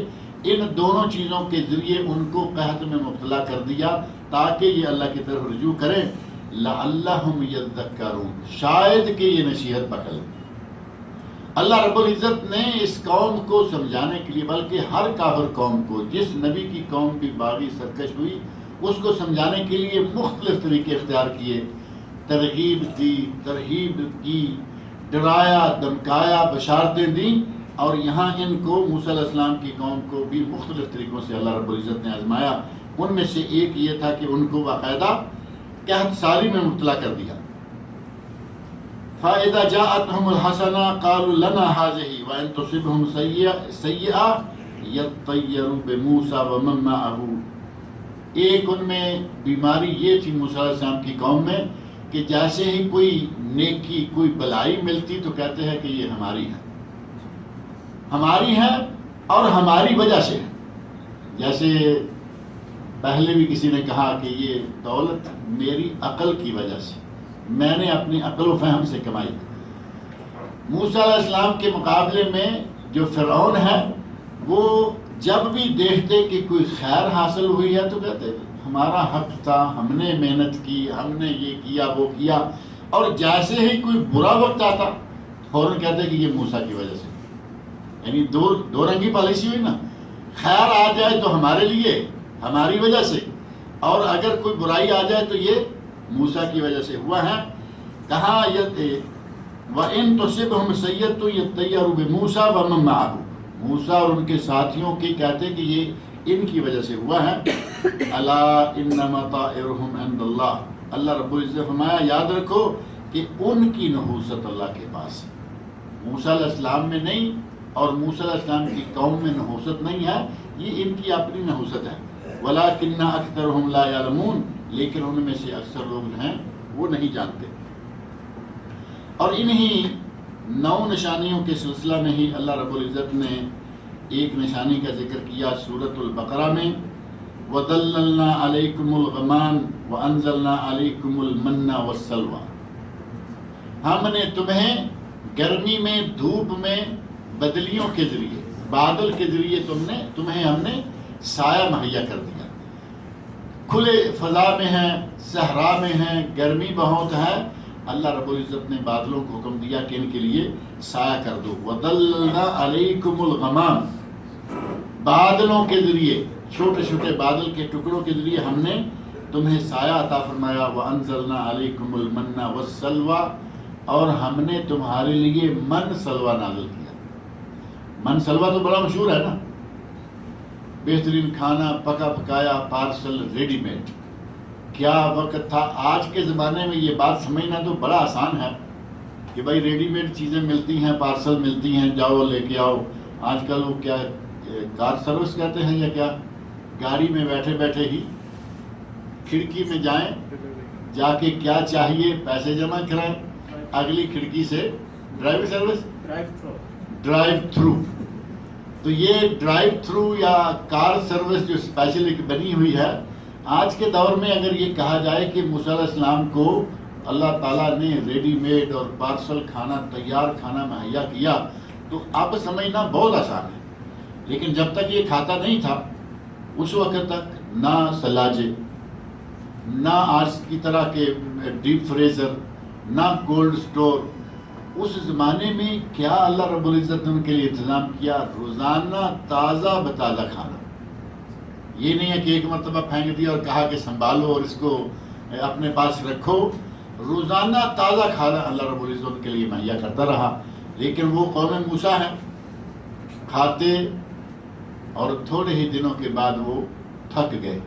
ان دونوں چیزوں کے ذریعے ان کو قحط میں مبتلا کر دیا تاکہ یہ اللہ کی طرف رجوع کریں. لَعَلَّهُمْ يَذَّكَّرُونَ، شاید کہ یہ نصیحت پکڑ لیں. اللہ رب العزت نے اس قوم کو سمجھانے کے لیے، بلکہ ہر کافر قوم کو، جس نبی کی قوم بھی باغی سرکش ہوئی، اس کو سمجھانے کے لیے مختلف طریقے اختیار کیے. ترغیب دی، ترہیب کی، ڈرایا، دمکایا، بشارتیں دیں. اور یہاں ان کو موسیٰ علیہ السلام کی قوم کو بھی مختلف طریقوں سے اللہ رب العزت نے آزمایا. ان میں سے ایک یہ تھا کہ ان کو باقاعدہ قحط سالی میں مبتلا کر دیا. فَإِذَا جَاءَتْهُمُ الْحَسَنَةُ قَالُوا لَنَا هَٰذِهِ وَإِن تُصِبْهُمْ سَيِّئَةٌ يَطَّيَّرُوا بِمُوسَىٰ وَمَن مَّعَهُ. ایک ان میں بیماری یہ تھی موسیٰ علیہ السلام کی قوم میں کہ جیسے ہی کوئی نیکی، کوئی بلائی ملتی تو کہتے ہیں کہ یہ ہماری ہے، ہماری ہے اور ہماری وجہ سے ہے. جیسے پہلے بھی کسی نے کہا کہ یہ دولت میری عقل کی وجہ سے، میں نے اپنی عقل و فہم سے کمائی. موسیٰ علیہ السلام کے مقابلے میں جو فرعون ہے وہ جب بھی دیکھتے کہ کوئی خیر حاصل ہوئی ہے تو کہتے ہمارا حق تھا، ہم نے محنت کی، ہم نے یہ کیا وہ کیا. اور جیسے ہی کوئی برا وقت آتا فوراً کہتے کہ یہ موسیٰ کی وجہ سے. یعنی دو رنگی پالیسی ہوئی نا، خیر آ جائے تو ہمارے لیے، ہماری وجہ سے، اور اگر کوئی برائی آ جائے تو یہ موسیٰ کی وجہ سے ہوا ہے. کہاں وَإِن تُصِبْهُمْ سَيِّئَةٌ يَطَّيَّرُوا بِمُوسَىٰ وَمَن مَّعَهُ، موسیٰ اور ان کے ساتھیوں کی کہتے ہیں کہ یہ ان کی وجہ سے ہوا ہے. الا انما طائرهم عند اللہ، اللہ رب العزت فرمایا یاد رکھو کہ ان کی نحوست اللہ کے پاس ہے، موسیٰ علیہ السلام میں نہیں، اور موسیٰ علیہ السلام کی قوم میں نحوست نہیں ہے، یہ ان کی اپنی نحوست ہے. وَلَٰكِنَّ أَكْثَرَهُمْ لَا يَعْلَمُونَ، لیکن ان میں سے اکثر لوگ جو ہیں وہ نہیں جانتے. اور انہی 9 نشانیوں کے سلسلہ میں ہی اللہ رب العزت نے ایک نشانی کا ذکر کیا سورۃ البقرہ میں. وَظَلَّلْنَا عَلَيْكُمُ الْغَمَامَ وَأَنزَلْنَا عَلَيْكُمُ الْمَنَّ وَالسَّلْوَىٰ، ہم نے تمہیں گرمی میں، دھوپ میں، بدلیوں کے ذریعے، بادل کے ذریعے تمہیں ہم نے سایہ مہیا کر دیا. کھلے فضا میں ہیں، صحرا میں ہیں، گرمی بہت ہے، اللہ رب العزت نے بادلوں کو حکم دیا کہ ان کے لیے سایہ کر دو. وَظَلَّلْنَا عَلَيْكُمُ الْغَمَامَ، بادلوں کے ذریعے، چھوٹے چھوٹے بادل کے ٹکڑوں کے ذریعے ہم نے تمہیں سایہ عطا فرمایا. وَأَنزَلْنَا عَلَيْكُمُ الْمَنَّ وَالسَّلْوَىٰ، اور ہم نے تمہارے لیے من سلوہ نازل کیا. من سلوہ تو بڑا مشہور ہے نا، بہترین کھانا پکا پکایا پارسل ریڈی میڈ. کیا وقت تھا، آج کے زمانے میں یہ بات سمجھنا تو بڑا آسان ہے کہ بھائی ریڈی میڈ چیزیں ملتی ہیں، پارسل ملتی ہیں، جاؤ لے کے آؤ. آج کل وہ کیا کار سروس کہتے ہیں یا کیا، گاڑی میں بیٹھے بیٹھے ہی کھڑکی میں جائیں، جا کے کیا چاہیے پیسے جمع کرائیں، اگلی کھڑکی سے ڈرائیو سروس، ڈرائیو تھرو. تو یہ ڈرائیو تھرو یا کار سروس جو اسپیشلی بنی ہوئی ہے، آج کے دور میں اگر یہ کہا جائے کہ موسیٰ علیہ السلام کو اللہ تعالیٰ نے ریڈی میڈ اور پارسل کھانا، تیار کھانا مہیا کیا، تو اب سمجھنا بہت آسان ہے. لیکن جب تک یہ کھاتا نہیں تھا، اس وقت تک نہ سلاجے، نہ آج کی طرح کے ڈیپ فریزر، نہ کولڈ سٹور، اس زمانے میں کیا اللہ رب العزت نے ان کے لیے انتظام کیا؟ روزانہ تازہ بتازہ کھانا. یہ نہیں ہے کہ ایک مرتبہ پھینک دیا اور کہا کہ سنبھالو اور اس کو اپنے پاس رکھو. روزانہ تازہ کھانا اللہ رب العزت ان کے لیے مہیا کرتا رہا. لیکن وہ قوم موسیٰ ہے، کھاتے اور تھوڑے ہی دنوں کے بعد وہ تھک گئے.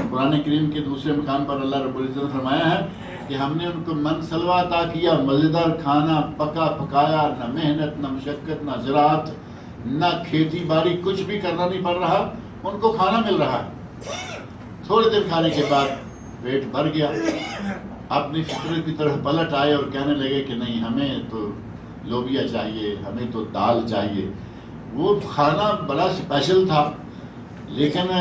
قرآن کریم کے دوسرے مقام پر اللہ رب العزت نے فرمایا ہے کہ ہم نے ان کو من سلوہ عطا کیا، مزیدار کھانا پکا پکایا، نہ محنت، نہ مشقت، نہ زراعت، نہ کھیتی باڑی، کچھ بھی کرنا نہیں پڑ رہا، ان کو کھانا مل رہا ہے. تھوڑے دیر کھانے کے بعد پیٹ بھر گیا، اپنی فطرت کی طرف پلٹ آئے اور کہنے لگے کہ نہیں، ہمیں تو لوبیا چاہیے، ہمیں تو دال چاہیے. وہ کھانا بڑا اسپیشل تھا، لیکن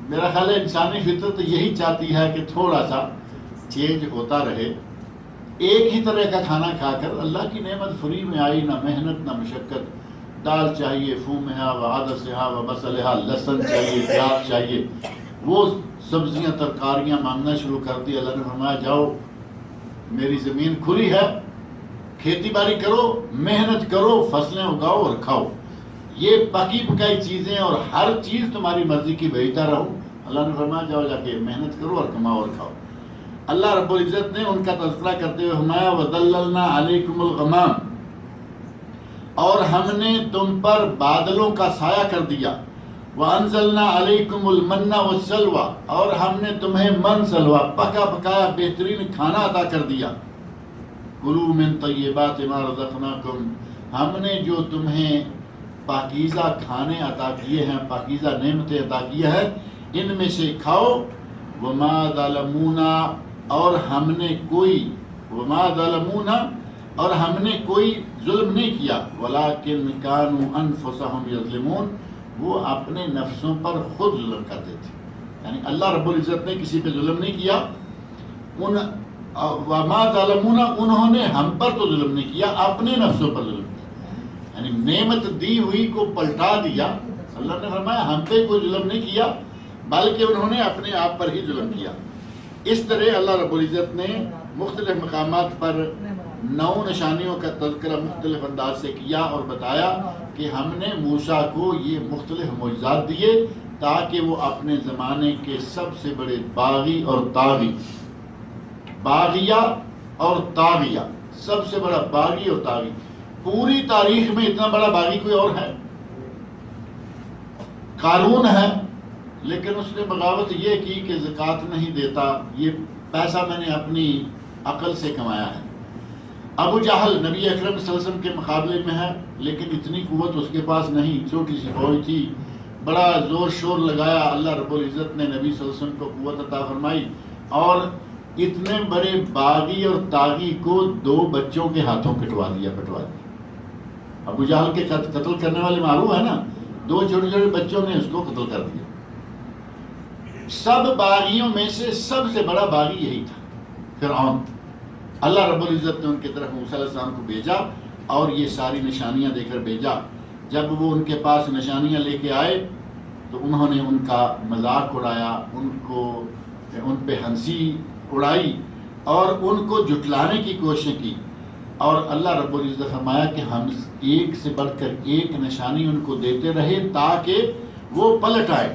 میرا خیال ہے انسانی فطرت یہی چاہتی ہے کہ تھوڑا سا چینج ہوتا رہے. ایک ہی طرح کا کھانا کھا کر اللہ کی نعمت فری میں آئی، نہ محنت نہ مشقت. دال چاہیے، فومہا و عدسہا و بصلہا، لہسن چاہیے، پیاز چاہیے، وہ سبزیاں ترکاریاں مانگنا شروع کر دی. اللہ نے فرمایا جاؤ، میری زمین کھلی ہے، کھیتی باڑی کرو، محنت کرو، فصلیں اگاؤ اور کھاؤ. یہ پکی پکائی چیزیں اور ہر چیز تمہاری مرضی کی بھیجتا رہو. اللہ نے فرمایا جاؤ جا کے محنت کرو اور کماؤ اور کھاؤ. اللہ رب العزت نے ان کا تذکرہ کرتے ہوئے فرمایا وَظَلَّلْنَا عَلَيْكُمُ الْغَمَامَ، اور ہم نے تم پر بادلوں کا سایہ کر دیا. وَأَنزَلْنَا عَلَيْكُمُ الْمَنَّ وَالسَّلْوَىٰ، اور ہم نے تمہیں من سلوہ، پکا پکایا بہترین کھانا عطا کر دیا. کُلُوا مِن طَیِّبَاتِ مَا رَزَقْنَاکُمْ، ہم نے جو تمہیں پاکیزہ کھانے عطا کیے ہیں، پاکیزہ نعمتیں عطا کیا ہے، ان میں سے کھاؤ. وَمَا ظَلَمُونَا، اور ہم نے کوئی وَمَا ظَلَمُونَا، اور ہم نے کوئی ظلم نہیں کیا. وَلَٰكِنْ كَانُوا أَنفُسَهُمْ يَظْلِمُونَ، وہ اپنے نفسوں پر خود ظلم کرتے تھے. یعنی اللہ رب العزت نے کسی پہ ظلم نہیں کیا. وَمَا ظَلَمُونَا، انہوں نے ہم پر تو ظلم نہیں کیا، اپنے نفسوں پر ظلم کیا. یعنی نعمت دی ہوئی کو پلٹا دیا. اللہ نے فرمایا ہم پہ کوئی ظلم نہیں کیا، بلکہ انہوں نے اپنے آپ پر ہی ظلم کیا. اس طرح اللہ رب العزت نے مختلف مقامات پر 9 نشانیوں کا تذکرہ مختلف انداز سے کیا اور بتایا کہ ہم نے موسیٰ کو یہ مختلف معجزات دیے تاکہ وہ اپنے زمانے کے سب سے بڑے باغی اور طاغی، باغیہ اور طاغیہ، سب سے بڑا باغی اور طاغی. پوری تاریخ میں اتنا بڑا باغی کوئی اور ہے؟ قارون ہے، لیکن اس نے بغاوت یہ کی کہ زکوٰۃ نہیں دیتا، یہ پیسہ میں نے اپنی عقل سے کمایا ہے. ابو جہل نبی اکرم صلی اللہ علیہ وسلم کے مقابلے میں ہے، لیکن اتنی قوت اس کے پاس نہیں، چھوٹی سی فوج تھی، بڑا زور شور لگایا، اللہ رب العزت نے نبی صلی اللہ علیہ وسلم کو قوت عطا فرمائی، اور اتنے بڑے باغی اور طاغی کو 2 بچوں کے ہاتھوں پٹوا دیا. ابو جہل کے قتل کرنے والے معروف ہے نا، 2 چھوٹے چھوٹے بچوں نے اس کو قتل کر دیا. سب باغیوں میں سے سب سے بڑا باغی یہی تھا، فرعون. اللہ رب العزت نے ان کی طرف موسیٰ علیہ السلام کو بھیجا اور یہ ساری نشانیاں دے کر بھیجا. جب وہ ان کے پاس نشانیاں لے کے آئے تو انہوں نے ان کا مذاق اڑایا، ان پہ ہنسی اڑائی اور ان کو جھٹلانے کی کوشش کی. اور اللہ رب العزت فرمایا کہ ہم ایک سے بڑھ کر ایک نشانی ان کو دیتے رہے تاکہ وہ پلٹ آئے،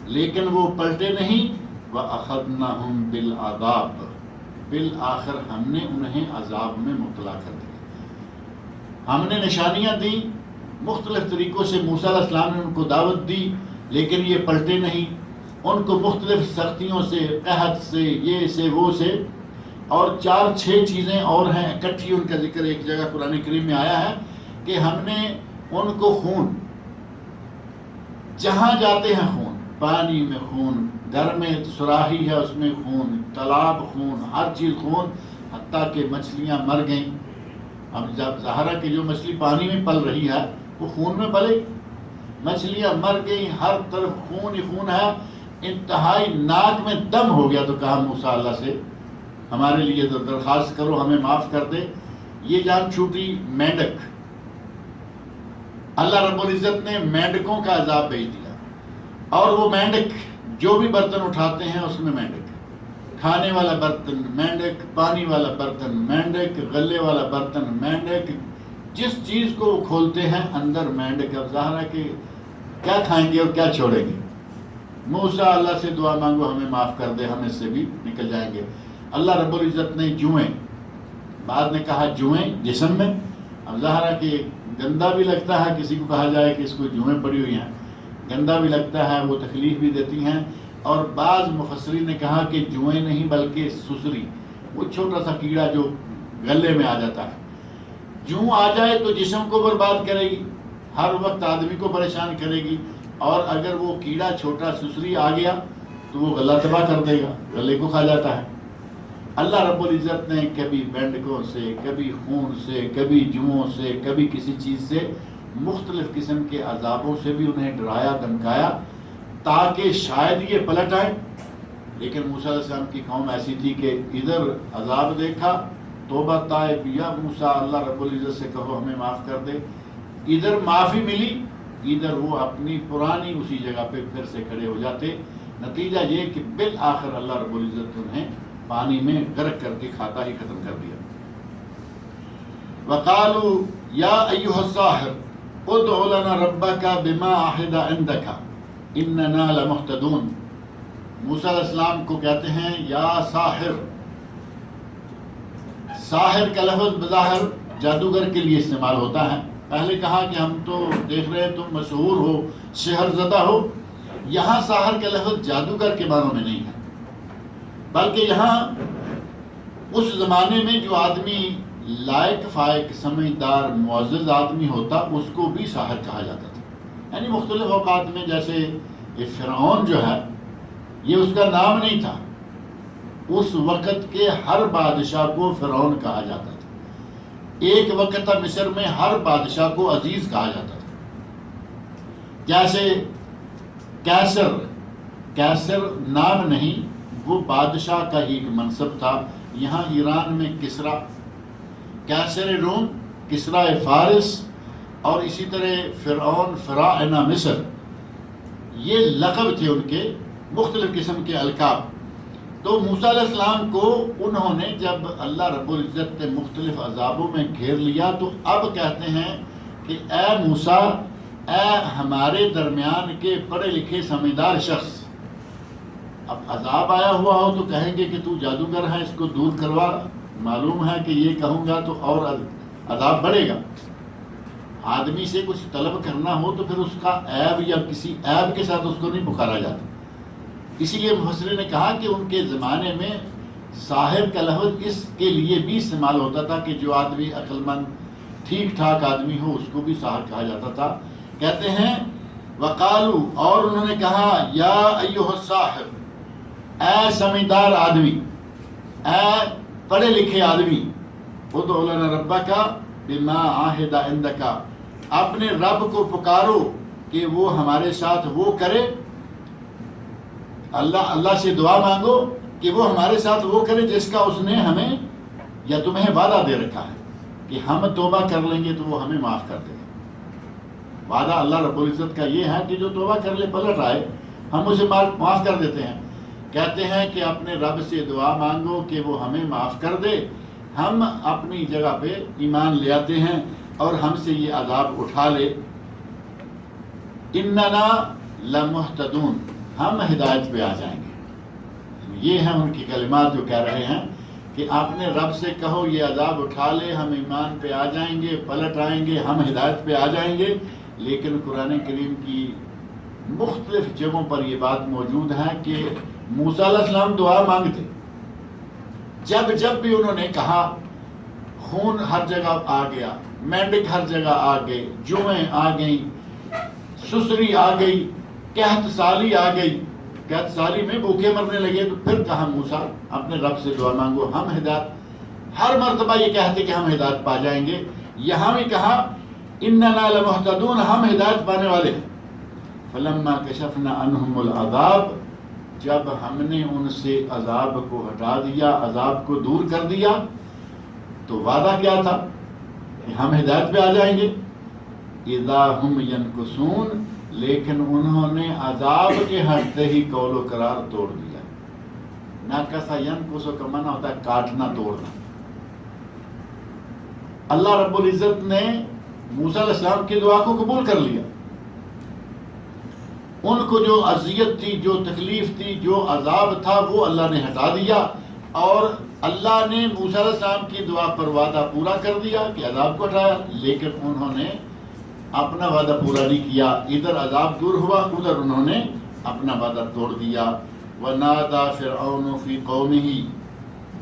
لیکن وہ پلٹے نہیں. وَأَخَذْنَاهُمْ بِالْعَذَابِ، بالآخر ہم نے انہیں عذاب میں مبتلا کر دیا. ہم نے نشانیاں دی مختلف طریقوں سے، موسیٰ علیہ السلام نے ان کو دعوت دی، لیکن یہ پلٹے نہیں. ان کو مختلف سختیوں سے، قحط سے، یہ سے وہ سے، اور 4-6 چیزیں اور ہیں اکٹھی، ان کا ذکر ایک جگہ قرآن کریم میں آیا ہے کہ ہم نے ان کو خون، جہاں جاتے ہیں خون، پانی میں خون، گھر میں سراہی ہے اس میں خون، تالاب خون، ہر چیز خون، حتیٰ کہ مچھلیاں مر گئیں. اب جب ظاہرہ کہ جو مچھلی پانی میں پل رہی ہے وہ خون میں پلے، مچھلیاں مر گئیں، ہر طرف خون ہی خون ہے. انتہائی ناک میں دم ہو گیا تو کہا موسیٰ اللہ سے ہمارے لیے درخواست کرو، ہمیں معاف کر دے. یہ جان چھوٹی مینڈک، اللہ رب العزت نے مینڈکوں کا عذاب بھیج دیا. اور وہ مینڈک جو بھی برتن اٹھاتے ہیں اس میں مینڈک، کھانے والا برتن مینڈک، پانی والا برتن مینڈک، غلے والا برتن مینڈک، جس چیز کو وہ کھولتے ہیں اندر مینڈک. اب ظاہر ہے کہ کیا کھائیں گے اور کیا چھوڑیں گے. موسیٰ اللہ سے دعا مانگو ہمیں معاف کر دے، ہم اس سے بھی نکل جائیں گے. اللہ رب العزت نے جوئیں، بعد نے کہا جوئیں جسم میں. اب ظاہر ہے کہ گندا بھی لگتا ہے، کسی کو کہا جائے کہ اس کو جوئیں پڑی ہوئی ہیں، گندا بھی لگتا ہے، وہ تکلیف بھی دیتی ہیں. اور بعض مفسرین نے کہا کہ جوئیں نہیں بلکہ سسری، وہ چھوٹا سا کیڑا جو گلے میں آ جاتا ہے. جوں آ جائے تو جسم کو برباد کرے گی، ہر وقت آدمی کو پریشان کرے گی، اور اگر وہ کیڑا چھوٹا سسری آ گیا تو وہ گلا تباہ کر دے گا، گلے کو کھا جاتا ہے. اللہ رب العزت نے کبھی مینڈکوں سے، کبھی خون سے، کبھی جوؤں سے، کبھی کسی چیز سے، مختلف قسم کے عذابوں سے بھی انہیں ڈرایا دھمکایا تاکہ شاید یہ پلٹ آئے. لیکن موسیٰ علیہ السلام کی قوم ایسی تھی کہ ادھر عذاب دیکھا توبہ طائب یا موسیٰ اللہ رب العزت سے کہو ہمیں معاف کر دے، ادھر معافی ملی، ادھر وہ اپنی پرانی اسی جگہ پہ پھر سے کھڑے ہو جاتے. نتیجہ یہ کہ بالآخر اللہ رب العزت انہیں پانی میں غرق کر کے کھاتا ہی ختم کر دیا. وقالوا یا ایھا الساحر ادع لنا ربک بما عہد عندک اننا لمہتدون. موسیٰ علیہ السلام کو کہتے ہیں یا ساحر. ساحر کا لفظ بظاہر جادوگر کے لیے استعمال ہوتا ہے. پہلے کہا کہ ہم تو دیکھ رہے ہیں تم مشہور ہو، سحر زدہ ہو. یہاں ساحر کا لفظ جادوگر کے معنوں میں نہیں ہے، بلکہ یہاں اس زمانے میں جو آدمی لائق فائق سمجھدار معزز آدمی ہوتا اس کو بھی ساحر کہا جاتا تھا. یعنی مختلف اوقات میں، جیسے یہ فرعون جو ہے یہ اس کا نام نہیں تھا، اس وقت کے ہر بادشاہ کو فرعون کہا جاتا تھا. ایک وقت تھا مصر میں ہر بادشاہ کو عزیز کہا جاتا تھا. جیسے کیسر نام نہیں، وہ بادشاہ کا ہی ایک منصب تھا. یہاں ایران میں کسرا، کیسر روم، کسرا فارس، اور اسی طرح فرعون فراعنہ مصر، یہ لقب تھے ان کے، مختلف قسم کے القاب. تو موسیٰ علیہ السلام کو انہوں نے جب اللہ رب العزت نے مختلف عذابوں میں گھیر لیا تو اب کہتے ہیں کہ اے موسیٰ، اے ہمارے درمیان کے پڑھے لکھے سمجھدار شخص، اب عذاب آیا ہوا ہو تو کہیں گے کہ تو جادوگر ہے، اس کو دور کروا، معلوم ہے کہ یہ کہوں گا تو اور عذاب بڑھے گا. آدمی سے کچھ طلب کرنا ہو تو پھر اس کا عیب یا کسی عیب کے ساتھ اس کو نہیں پکارا جاتا. اسی لیے مفسرین نے کہا کہ ان کے زمانے میں صاحب کا لفظ اس کے لیے بھی استعمال ہوتا تھا کہ جو آدمی عقل مند ٹھیک ٹھاک آدمی ہو اس کو بھی صاحب کہا جاتا تھا. کہتے ہیں وقالو، اور انہوں نے کہا یا ایھا الصاحب، اے سمجھدار آدمی، اے پڑھے لکھے آدمی، ادع لنا ربک بما عاہد عندک، اپنے رب کو پکارو کہ وہ ہمارے ساتھ وہ کرے، اللہ سے دعا مانگو کہ وہ ہمارے ساتھ وہ کرے جس کا اس نے ہمیں یا تمہیں وعدہ دے رکھا ہے کہ ہم توبہ کر لیں گے تو وہ ہمیں معاف کر دے گا. وعدہ اللہ رب العزت کا یہ ہے کہ جو توبہ کر لے پلٹ آئے ہم اسے معاف کر دیتے ہیں. کہتے ہیں کہ اپنے رب سے دعا مانگو کہ وہ ہمیں معاف کر دے، ہم اپنی جگہ پہ ایمان لے آتے ہیں اور ہم سے یہ عذاب اٹھا لے. اننا لمہتدون، ہم ہدایت پہ آ جائیں گے. یہ ہیں ان کی کلمات جو کہہ رہے ہیں کہ اپنے رب سے کہو یہ عذاب اٹھا لے، ہم ایمان پہ آ جائیں گے، پلٹ آئیں گے، ہم ہدایت پہ آ جائیں گے. لیکن قرآن کریم کی مختلف جگہوں پر یہ بات موجود ہے کہ موسیٰ علیہ السلام دعا مانگتے، جب بھی انہوں نے کہا خون ہر جگہ آ گیا، مینڈک ہر جگہ آ گئے، جوئیں آ گئیں، سسری آ گئی، قحط سالی آ گئی، قحط سالی میں بھوکے مرنے لگے، تو پھر کہا موسیٰ اپنے رب سے دعا مانگو ہم ہدایت. ہر مرتبہ یہ کہتے کہ ہم ہدایت پا جائیں گے. یہاں بھی کہا اننا لمہتدون، ہم ہدایت پانے والے ہیں. فلما کشفنا عنہم العذاب، جب ہم نے ان سے عذاب کو ہٹا دیا، عذاب کو دور کر دیا، تو وعدہ کیا تھا کہ ہم ہدایت پہ آ جائیں گے. اذا ہم ینکثون، لیکن انہوں نے عذاب کے ہٹتے ہی قول و قرار توڑ دیا. ناکسا ینکث کا معنی ہوتا ہے کاٹنا، توڑنا. اللہ رب العزت نے موسیٰ علیہ السلام کی دعا کو قبول کر لیا. ان کو جو اذیت تھی، جو تکلیف تھی، جو عذاب تھا، وہ اللہ نے ہٹا دیا، اور اللہ نے موسیٰ علیہ السلام کی دعا پر وعدہ پورا کر دیا کہ عذاب کو ہٹایا. لیکن انہوں نے اپنا وعدہ پورا نہیں کیا. ادھر عذاب دور ہوا، ادھر انہوں نے اپنا وعدہ توڑ دیا. وَنَادَى فِرْعَوْنُ فِي قَوْمِهِ،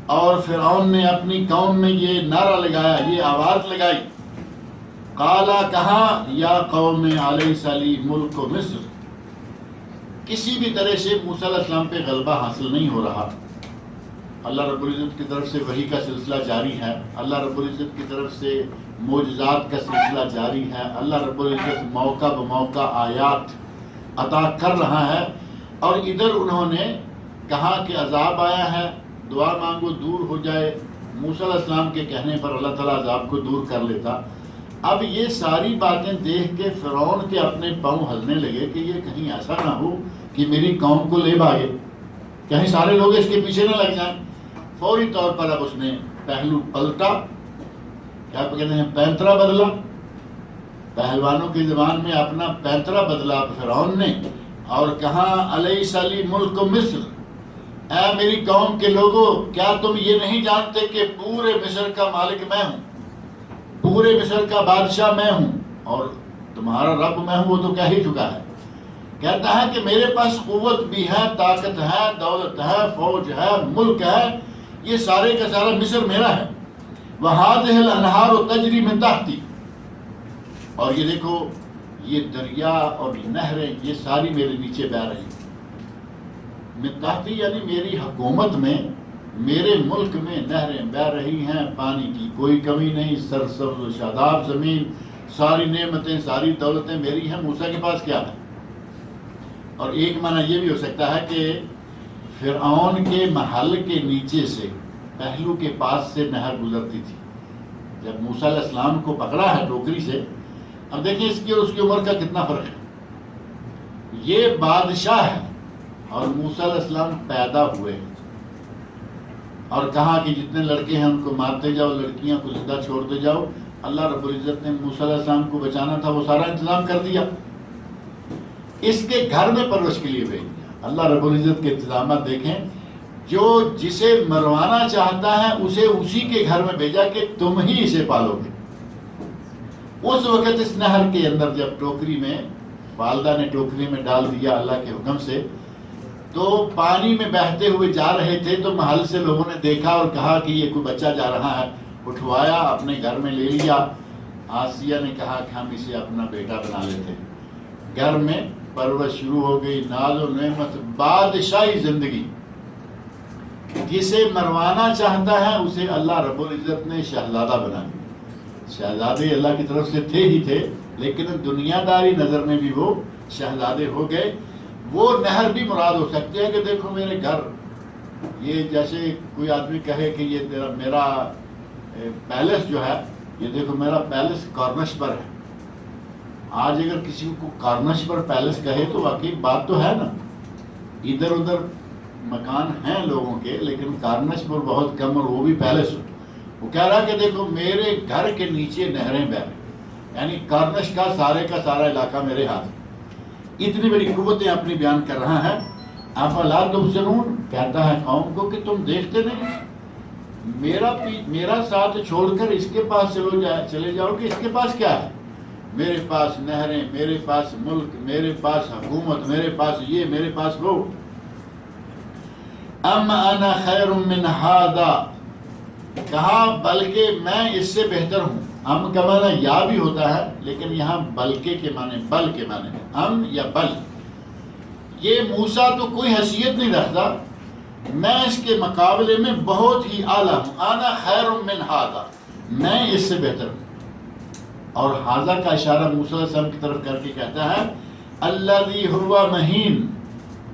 اور فرعون نے اپنی قوم میں یہ نعرہ لگایا، یہ آواز لگائی. قالا، کہا، یا قوم علیس لی ملک مصر، کسی بھی طرح سے موسیٰ علیہ السلام پہ غلبہ حاصل نہیں ہو رہا. اللہ رب العزت کی طرف سے وحی کا سلسلہ جاری ہے، اللہ رب العزت کی طرف سے معجزات کا سلسلہ جاری ہے. اللہ رب العزت موقع بموقع آیات عطا کر رہا ہے، اور ادھر انہوں نے کہا کہ عذاب آیا ہے، دعا مانگو دور ہو جائے. موسیٰ علیہ السلام کے کہنے پر اللہ تعالیٰ عذاب کو دور کر لیتا. اب یہ ساری باتیں دیکھ کے فرعون کے اپنے پاؤں ہلنے لگے کہ یہ کہیں ایسا نہ ہو کہ میری قوم کو لے بھاگے، کہیں سارے لوگ اس کے پیچھے نہ لگ جائیں. فوری طور پر اب اس نے پہلو پلٹا، کیا کہتے ہیں، پینترا بدلا. پہلوانوں کی زبان میں اپنا پینترا بدلا فرعون نے، اور کہا الیس لی ملک مصر، اے میری قوم کے لوگوں، کیا تم یہ نہیں جانتے کہ پورے مصر کا مالک میں ہوں، پورے مصر کا بادشاہ میں ہوں، اور تمہارا رب میں ہوں. وہ تو کہہ ہی چکا ہے. کہتا ہے کہ میرے پاس قوت بھی ہے، طاقت ہے، دولت ہے، فوج ہے، ملک ہے، یہ سارے کا سارا مصر میرا ہے. وَهَذِهِ الْأَنْهَارُ تَجْرِي مِن تَحْتِي، اور یہ دیکھو یہ دریا اور نہریں یہ ساری میرے نیچے بہہ رہی ہیں. من تحتی یعنی میری حکومت میں، میرے ملک میں نہریں بہہ رہی ہیں، پانی کی کوئی کمی نہیں، سرسبز و شاداب زمین، ساری نعمتیں، ساری دولتیں میری ہیں. موسیٰ کے پاس کیا ہے؟ اور ایک معنی یہ بھی ہو سکتا ہے کہ فرعون کے محل کے نیچے سے پہلو کے پاس سے نہر گزرتی تھی. جب موسیٰ علیہ السلام کو پکڑا ہے ٹوکری سے، اب دیکھیں اس کی اور اس کی عمر کا کتنا فرق ہے. یہ بادشاہ ہے اور موسیٰ علیہ السلام پیدا ہوئے ہیں، اور کہا کہ جتنے لڑکے ہیں ان کو مارتے جاؤ، لڑکیاں کو زندہ چھوڑتے جاؤ. اللہ رب العزت نے موسیٰ علیہ السلام کو بچانا تھا، وہ سارا انتظام کر دیا. اس کے گھر میں پرورش کے لیے بھیج دیا. اللہ رب العزت کے انتظامات دیکھیں. جو جسے مروانا چاہتا ہے اسے اسی کے گھر میں بھیجا کہ تم ہی اسے پالو گے۔ اس وقت اس نہر کے اندر جب ٹوکری میں والدہ نے ٹوکری میں ڈال دیا اللہ کے حکم سے، تو پانی میں بہتے ہوئے جا رہے تھے، تو محل سے لوگوں نے دیکھا اور کہا کہ یہ کوئی بچہ جا رہا ہے، اٹھوایا اپنے گھر میں لے لیا۔ آسیہ نے کہا کہ ہم اسے اپنا بیٹا بنا لیتے ہیں۔ گھر میں پرورش شروع ہو گئی، ناز و نعمت، بادشاہی زندگی۔ جسے مروانا چاہتا ہے اسے اللہ رب العزت نے شہزادہ بنا دیا۔ شہزادے اللہ کی طرف سے تھے ہی تھے، لیکن دنیا داری نظر میں بھی وہ شہزادے ہو گئے۔ وہ نہر بھی مراد ہو سکتی ہے کہ دیکھو میرے گھر، یہ جیسے کوئی آدمی کہے کہ یہ میرا پیلس جو ہے، یہ دیکھو میرا پیلس کارنش پر ہے۔ آج اگر کسی کو کارنش پر پیلس کہے تو واقعی بات تو ہے نا، ادھر ادھر مکان ہیں لوگوں کے، لیکن کارنش پر بہت کم، اور وہ بھی پیلس ہو۔ وہ کہہ رہا کہ دیکھو میرے گھر کے نیچے نہریں بہ رہی، یعنی کارنش کا سارا علاقہ میرے ہاتھ میں۔ اتنی بڑی قوتیں اپنی بیان کر رہا ہے۔ افلا تبصرون، کہتا ہے قوم کو کہ تم دیکھتے نہیں، میرا ساتھ چھوڑ کر اس کے پاس چلے جاؤ کہ اس کے پاس کیا ہے؟ میرے پاس نہریں، میرے پاس ملک، میرے پاس حکومت، میرے پاس یہ، میرے پاس وہ۔ ام انا خیر من ھذا، کہا بلکہ میں اس سے بہتر ہوں۔ ام کا معنی یا بھی ہوتا ہے، لیکن یہاں بلکہ کے معنی، بل کے معنی ہے، ام یا بل۔ یہ موسیٰ تو کوئی حیثیت نہیں رکھتا، میں اس کے مقابلے میں بہت ہی اعلیٰ ہوں۔ انا خیر من ھذا، میں اس سے بہتر ہوں۔ اور ھذا کا اشارہ موسیٰ علیہ السلام کی طرف کر کے کہتا ہے الذی ھو مہین،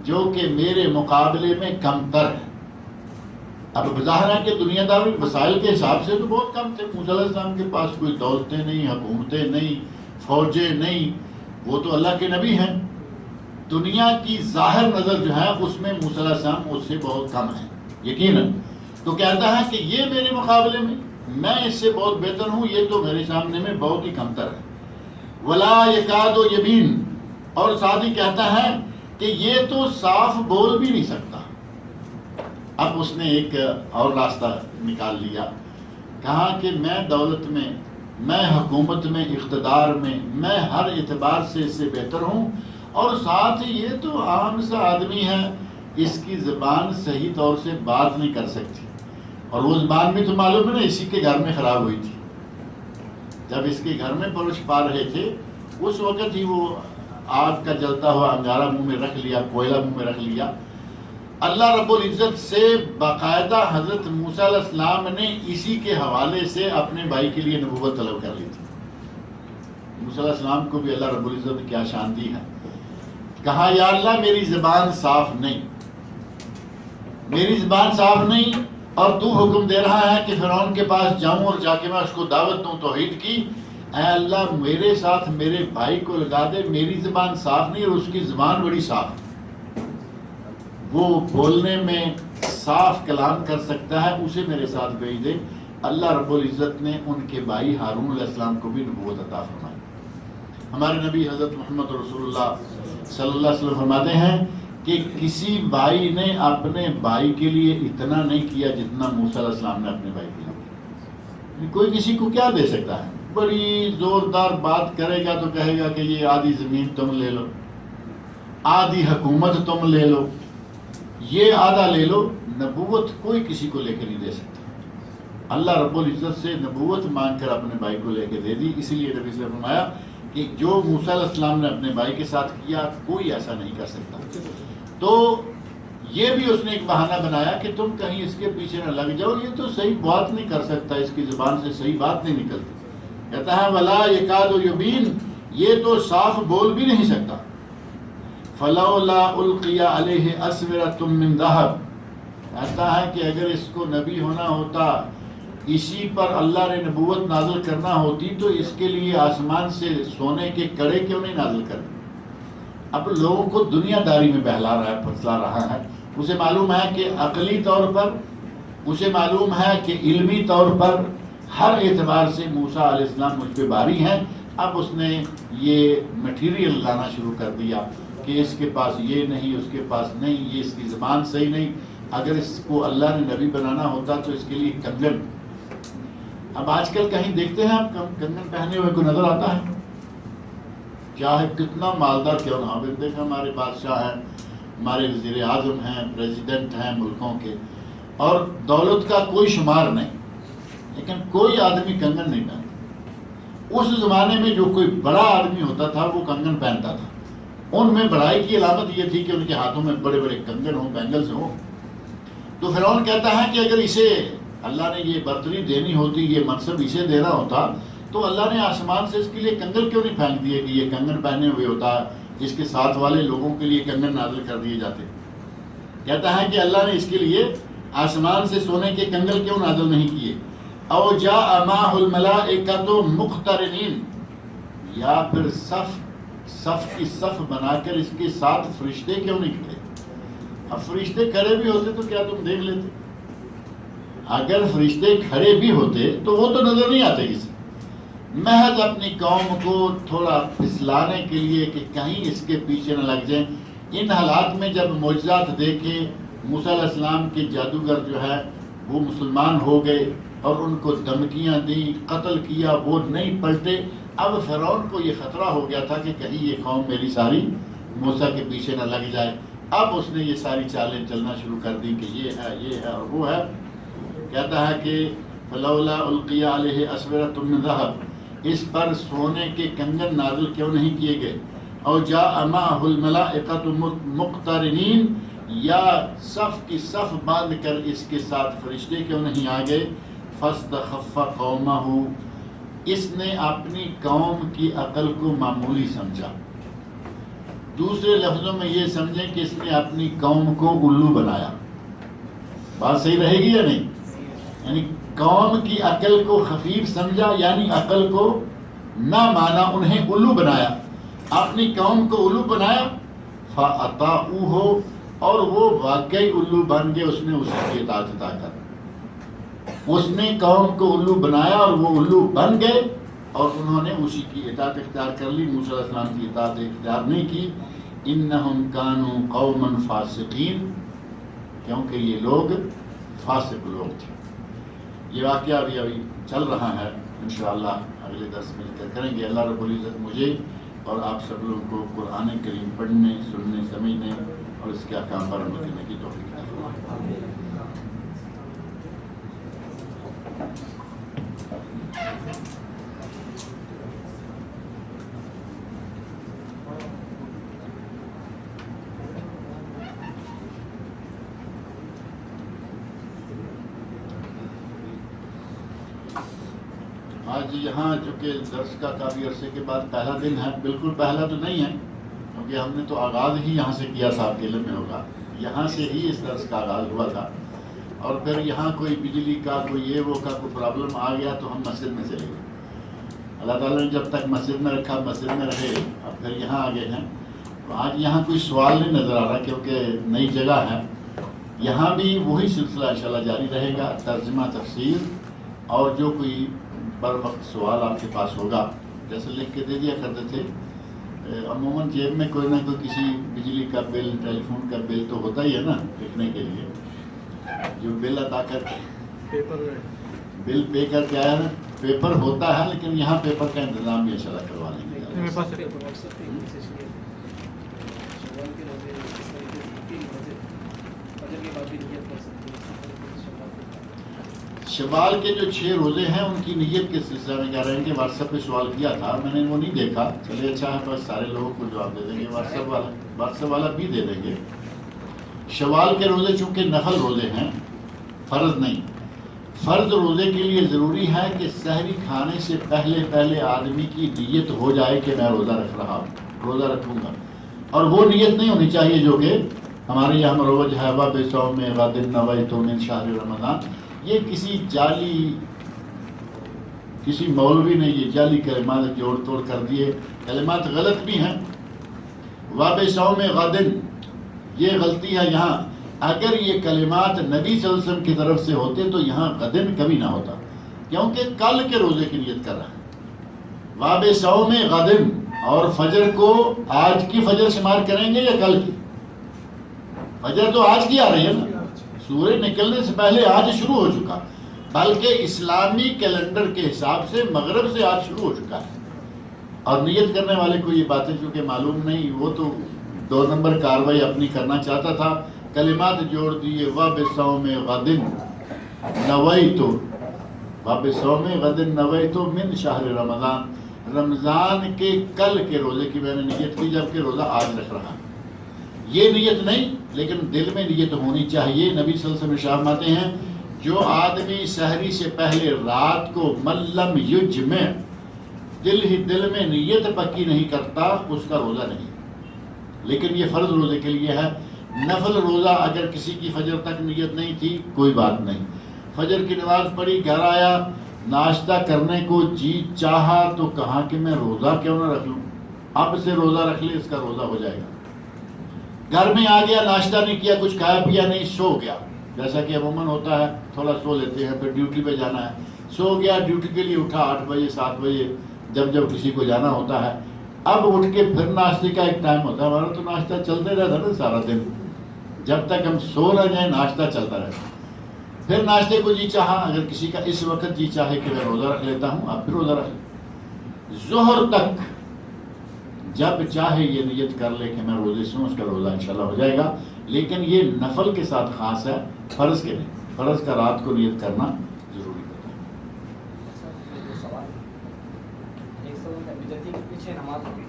جو کہ میرے مقابلے میں کم تر ہے۔ اب بظاہر ہے کہ دنیا داری وسائل کے حساب سے تو بہت کم تھے۔ موسیٰ علیہ السلام کے پاس کوئی دولتیں نہیں، حکومتیں نہیں، فوجیں نہیں، وہ تو اللہ کے نبی ہیں۔ دنیا کی ظاہر نظر جو ہے اس میں موسیٰ علیہ السلام اس سے بہت کم ہیں یقیناً۔ تو کہتا ہے کہ یہ میرے مقابلے میں اس سے بہت بہتر ہوں، یہ تو میرے سامنے میں بہت ہی کم تر ہے۔ ولا یکاد یبین، اور ساتھ ہی کہتا ہے کہ یہ تو صاف بول بھی نہیں سکتا۔ اب اس نے ایک اور راستہ نکال لیا، کہا کہ میں دولت میں، میں حکومت میں، اقتدار میں ہر اعتبار سے اس سے بہتر ہوں، اور ساتھ ہی یہ تو عام سا آدمی ہے، اس کی زبان صحیح طور سے بات نہیں کر سکتی، اور وہ زبان بھی تو معلوم ہے نا اسی کے گھر میں خراب ہوئی تھی۔ جب اس کے گھر میں پرش پا رہے تھے اس وقت ہی وہ آگ کا جلتا ہوا انگارہ منہ میں رکھ لیا، کوئلہ منہ میں رکھ لیا۔ اللہ رب العزت سے باقاعدہ حضرت موسیٰ علیہ السلام نے اسی کے حوالے سے اپنے بھائی کے لیے نبوت طلب کر لی تھی۔ موسیٰ علیہ السلام کو بھی اللہ رب العزت نے کیا شان دی ہے، کہا یا اللہ میری زبان صاف نہیں، میری زبان صاف نہیں، اور تو حکم دے رہا ہے کہ فرعون کے پاس جاؤں اور جا کے میں اس کو دعوت دوں توحید کی۔ اے اللہ میرے ساتھ میرے بھائی کو لگا دے، میری زبان صاف نہیں اور اس کی زبان بڑی صاف ہے، وہ بولنے میں صاف کلام کر سکتا ہے، اسے میرے ساتھ بھیج دے۔ اللہ رب العزت نے ان کے بھائی ہارون علیہ السلام کو بھی نبوت عطا فرمائی۔ ہمارے نبی حضرت محمد رسول اللہ صلی اللہ علیہ وسلم فرماتے ہیں کہ کسی بھائی نے اپنے بھائی کے لیے اتنا نہیں کیا جتنا موسیٰ علیہ السلام نے اپنے بھائی کے لیے کیا۔ کوئی کسی کو کیا دے سکتا ہے؟ بڑی زوردار بات کرے گا تو کہے گا کہ یہ آدھی زمین تم لے لو، آدھی حکومت تم لے لو، یہ آدھا لے لو۔ نبوت کوئی کسی کو لے کے نہیں دے سکتا۔ اللہ رب العزت سے نبوت مانگ کر اپنے بھائی کو لے کے دے دی۔ اسی لیے نبی صلی اللہ علیہ وسلم نے فرمایا کہ جو موسیٰ علیہ السلام نے اپنے بھائی کے ساتھ کیا کوئی ایسا نہیں کر سکتا۔ تو یہ بھی اس نے ایک بہانہ بنایا کہ تم کہیں اس کے پیچھے نہ لگ جاؤ، یہ تو صحیح بات نہیں کر سکتا، اس کی زبان سے صحیح بات نہیں نکلتی۔ کہتا ہے ولا یکاد یبین، یہ تو صاف بول بھی نہیں سکتا۔ فلولا القی علیہ اسورۃ من ذہب، کہتا ہے کہ اگر اس کو نبی ہونا ہوتا، اسی پر اللہ نے نبوت نازل کرنا ہوتی، تو اس کے لیے آسمان سے سونے کے کڑے کیوں نہیں نازل کرتے؟ اب لوگوں کو دنیا داری میں بہلا رہا ہے، پھسلا رہا ہے۔ اسے معلوم ہے کہ عقلی طور پر، اسے معلوم ہے کہ علمی طور پر، ہر اعتبار سے موسیٰ علیہ السلام مجھ پہ باری ہیں۔ اب اس نے یہ مٹیریل لانا شروع کر دیا کہ اس کے پاس یہ نہیں، اس کے پاس نہیں، یہ اس کی زبان صحیح نہیں۔ اگر اس کو اللہ نے نبی بنانا ہوتا تو اس کے لیے کنگن. اب آج کل کہیں دیکھتے ہیں آپ کنگن پہنے ہوئے کو نظر آتا ہے؟ چاہے کتنا مالدار کیوں نہ ہو. دیکھیں ہمارے بادشاہ ہیں، ہمارے وزیر اعظم ہیں، پریزیڈنٹ ہیں ملکوں کے، اور دولت کا کوئی شمار نہیں، لیکن کوئی آدمی کنگن نہیں پہنتا. اس زمانے میں جو کوئی بڑا آدمی ہوتا تھا وہ کنگن پہنتا تھا. ان میں بڑائی کی علامت یہ تھی کہ ان کے ہاتھوں میں بڑے بڑے کنگن ہوں، بینگلز ہوں. تو فرعون کہتا ہے کہ اگر اسے اللہ نے یہ برتری دینی ہوتی، یہ منصب اسے دینا ہوتا، تو اللہ نے آسمان سے اس کے لیے کنگن کیوں نہیں پھینک دیے کہ یہ کنگن پہنے ہوئے ہوتا، اس کے ساتھ والے لوگوں کے لیے کنگن نازل کر دیے جاتے. کہتا ہے کہ اللہ نے اس کے لیے آسمان سے سونے کے کنگن کیوں نازل نہیں کیے. او جاء معہ الملائکۃ مقترنین، یا پھر صف کی صف بنا کر اس کے ساتھ فرشتے کیوں نہیں کھڑے. اب فرشتے کھڑے بھی ہوتے تو کیا تم دیکھ لیتے؟ اگر فرشتے کھڑے بھی ہوتے تو وہ تو نظر نہیں آتے کسی. محض اپنی قوم کو تھوڑا پھسلانے کے لیے کہ کہیں اس کے پیچھے نہ لگ جائیں. ان حالات میں جب معجزات دیکھے، موسیٰ علیہ السلام کے جادوگر جو ہے وہ مسلمان ہو گئے اور ان کو دھمکیاں دیں، قتل کیا، وہ نہیں پلٹے. اب فرعون کو یہ خطرہ ہو گیا تھا کہ کہیں یہ قوم میری ساری موسیٰ کے پیچھے نہ لگ جائے. اب اس نے یہ ساری چالیں چلنا شروع کر دی کہ یہ ہے اور وہ ہے. کہتا ہے کہ فلولا القی علیہ اسورۃ من ذہب، اس پر سونے کے کنگن نازل کیوں نہیں کیے گئے. اور جاء معہ الملائکۃ مقترنین، یا صف کی صف باندھ کر اس کے ساتھ فرشتے کیوں نہیں آ گئے. فاستخف قومہ، اس نے اپنی قوم کی عقل کو معمولی سمجھا. دوسرے لفظوں میں یہ سمجھیں کہ اس نے اپنی قوم کو الو بنایا. بات صحیح رہے گی یا نہیں؟ یعنی قوم کی عقل کو خفیف سمجھا، یعنی عقل کو نہ مانا، انہیں الو بنایا، اپنی قوم کو الو بنایا. فَأَطَاعُوهُ، اور وہ واقعی الو بن گئے. اس نے اسی کی اطاعت عطا کر، اس نے قوم کو الو بنایا اور وہ الو بن گئے اور انہوں نے اسی کی اطاعت اختیار کر لی. موسیٰ علیہ السلام کی اطاعت اختیار نہیں کی. انہم کانوا قوما فاسقین، کیونکہ یہ لوگ فاسق لوگ تھے. یہ واقعہ ابھی چل رہا ہے، انشاءاللہ اگلے درس مل کر کریں گے. اللہ رب العزت مجھے اور آپ سب لوگوں کو قرآن کریم پڑھنے، سننے، سمجھنے اور اس کے احکام پر عمل کرنے کی توفیق عطا فرمائے. آج یہاں چونکہ درس کا کافی عرصے کے بعد پہلا دن ہے، بالکل پہلا تو نہیں ہے کیونکہ ہم نے تو آغاز ہی یہاں سے کیا تھا، آپ کے علم میں ہوگا. یہاں سے ہی اس درس کا آغاز ہوا تھا، اور پھر یہاں کوئی بجلی کا کوئی یہ وہ کا کوئی پرابلم آ گیا تو ہم مسجد میں چلے گئے. اللہ تعالیٰ نے جب تک مسجد میں رکھا مسجد میں رہے. اب پھر یہاں آ گئے ہیں تو آج یہاں کوئی سوال نہیں نظر آ رہا کیونکہ نئی جگہ ہے. یہاں بھی وہی سلسلہ انشاءاللہ جاری رہے گا، ترجمہ تفسیر، اور جو کوئی بر وقت سوال آپ کے پاس ہوگا جیسے لکھ کے دے دیا کرتے تھے. عموماً جیب میں کوئی نہ کوئی کسی بجلی کا بل، ٹیلی فون کا بل تو ہوتا ہی ہے نا لکھنے کے لیے. جو بل ادا کر بل پے کر کے آیا نا، پیپر ہوتا ہے لیکن یہاں پیپر کا انتظام بھی انشاءاللہ کروا لیں گے. شوال کے جو 6 روزے ہیں ان کی نیت کے سلسلہ میں کہہ رہے ہیں کہ واٹس ایپ پہ سوال کیا تھا، میں نے وہ نہیں دیکھا. چلے اچھا ہے، بس سارے لوگوں کو جواب دے دیں گے. واٹس ایپ والا بھی دے دیں گے. شوال کے روزے چونکہ نفل روزے ہیں، فرض نہیں. فرض روزے کے لیے ضروری ہے کہ سحری کھانے سے پہلے آدمی کی نیت ہو جائے کہ میں روزہ رکھ رہا ہوں، روزہ رکھوں گا. اور وہ نیت نہیں ہونی چاہیے جو کہ ہمارے یہاں مروج ہے بصوم غد نویت من شہر رمضان. یہ کسی جعلی کسی مولوی نے یہ جعلی کلمات جوڑ توڑ کر دیے. کلمات غلط بھی ہیں. وبصوم غد، یہ غلطی ہے یہاں. اگر یہ کلمات نبی صلی اللہ علیہ وسلم کی طرف سے ہوتے تو یہاں غدن کبھی نہ ہوتا، کیونکہ کل کے روزے کی نیت کر رہا ہے. وبصوم غد، اور فجر کو آج کی فجر شمار کریں گے یا کل کی؟ فجر تو آج کی آ رہی ہے نا. سورج نکلنے سے پہلے آج شروع ہو چکا، بلکہ اسلامی کیلنڈر کے حساب سے مغرب سے آج شروع ہو چکا ہے۔ اور نیت کرنے والے کو یہ باتیں چونکہ معلوم نہیں، وہ تو 2 نمبر کاروائی اپنی کرنا چاہتا تھا، کلمات جوڑ دیے، وَبِصَوْمِ غَدٍ نَوَيْتُ، وَبِصَوْمِ غَدٍ نَوَيْتُ مِنْ شَهْرِ رمضان، رمضان کے کل کے روزے کی میں نے نیت کی، جبکہ روزہ آج رکھ رہا۔ یہ نیت نہیں، لیکن دل میں نیت ہونی چاہیے۔ نبی صلی اللہ علیہ وسلم ارشاد فرماتے ہیں جو آدمی سحری سے پہلے رات کو ملم یجمع، دل ہی دل میں نیت پکی نہیں کرتا، اس کا روزہ نہیں۔ لیکن یہ فرض روزے کے لیے ہے۔ نفل روزہ اگر کسی کی فجر تک نیت نہیں تھی کوئی بات نہیں، فجر کی نماز پڑھی، گھر آیا، ناشتہ کرنے کو جی چاہا تو کہا کہ میں روزہ کیوں نہ رکھ لوں، اب سے روزہ رکھ لے، اس کا روزہ ہو جائے گا۔ گھر میں آ گیا، ناشتہ نہیں کیا، کچھ کھایا پیا نہیں، سو گیا، جیسا کہ عموماً ہوتا ہے، تھوڑا سو لیتے ہیں، پھر ڈیوٹی پہ جانا ہے، سو گیا، ڈیوٹی کے لیے اٹھا 8 بجے 7 بجے، جب کسی کو جانا ہوتا ہے، اب اٹھ کے پھر ناشتے کا ایک ٹائم ہوتا ہے، ہمارا تو ناشتہ چلتے رہتا نا سارا دن، جب تک ہم سو نہ جائیں ناشتہ چلتا رہتا۔ پھر ناشتے کو جی چاہا، اگر کسی کا اس وقت جی چاہے کہ میں روزہ رکھ لیتا ہوں، آپ پھر روزہ رکھ لیں، ظہر تک جب چاہے یہ نیت کر لے کہ میں روزے سے ہوں، اس کا روزہ انشاءاللہ ہو جائے گا۔ لیکن یہ نفل کے ساتھ خاص ہے، فرض کے نہیں، فرض کا رات کو نیت کرنا ضروری ہوتا ہے۔ ایک سوال ہے بدعتی کے پیچھے نماز ہوگی،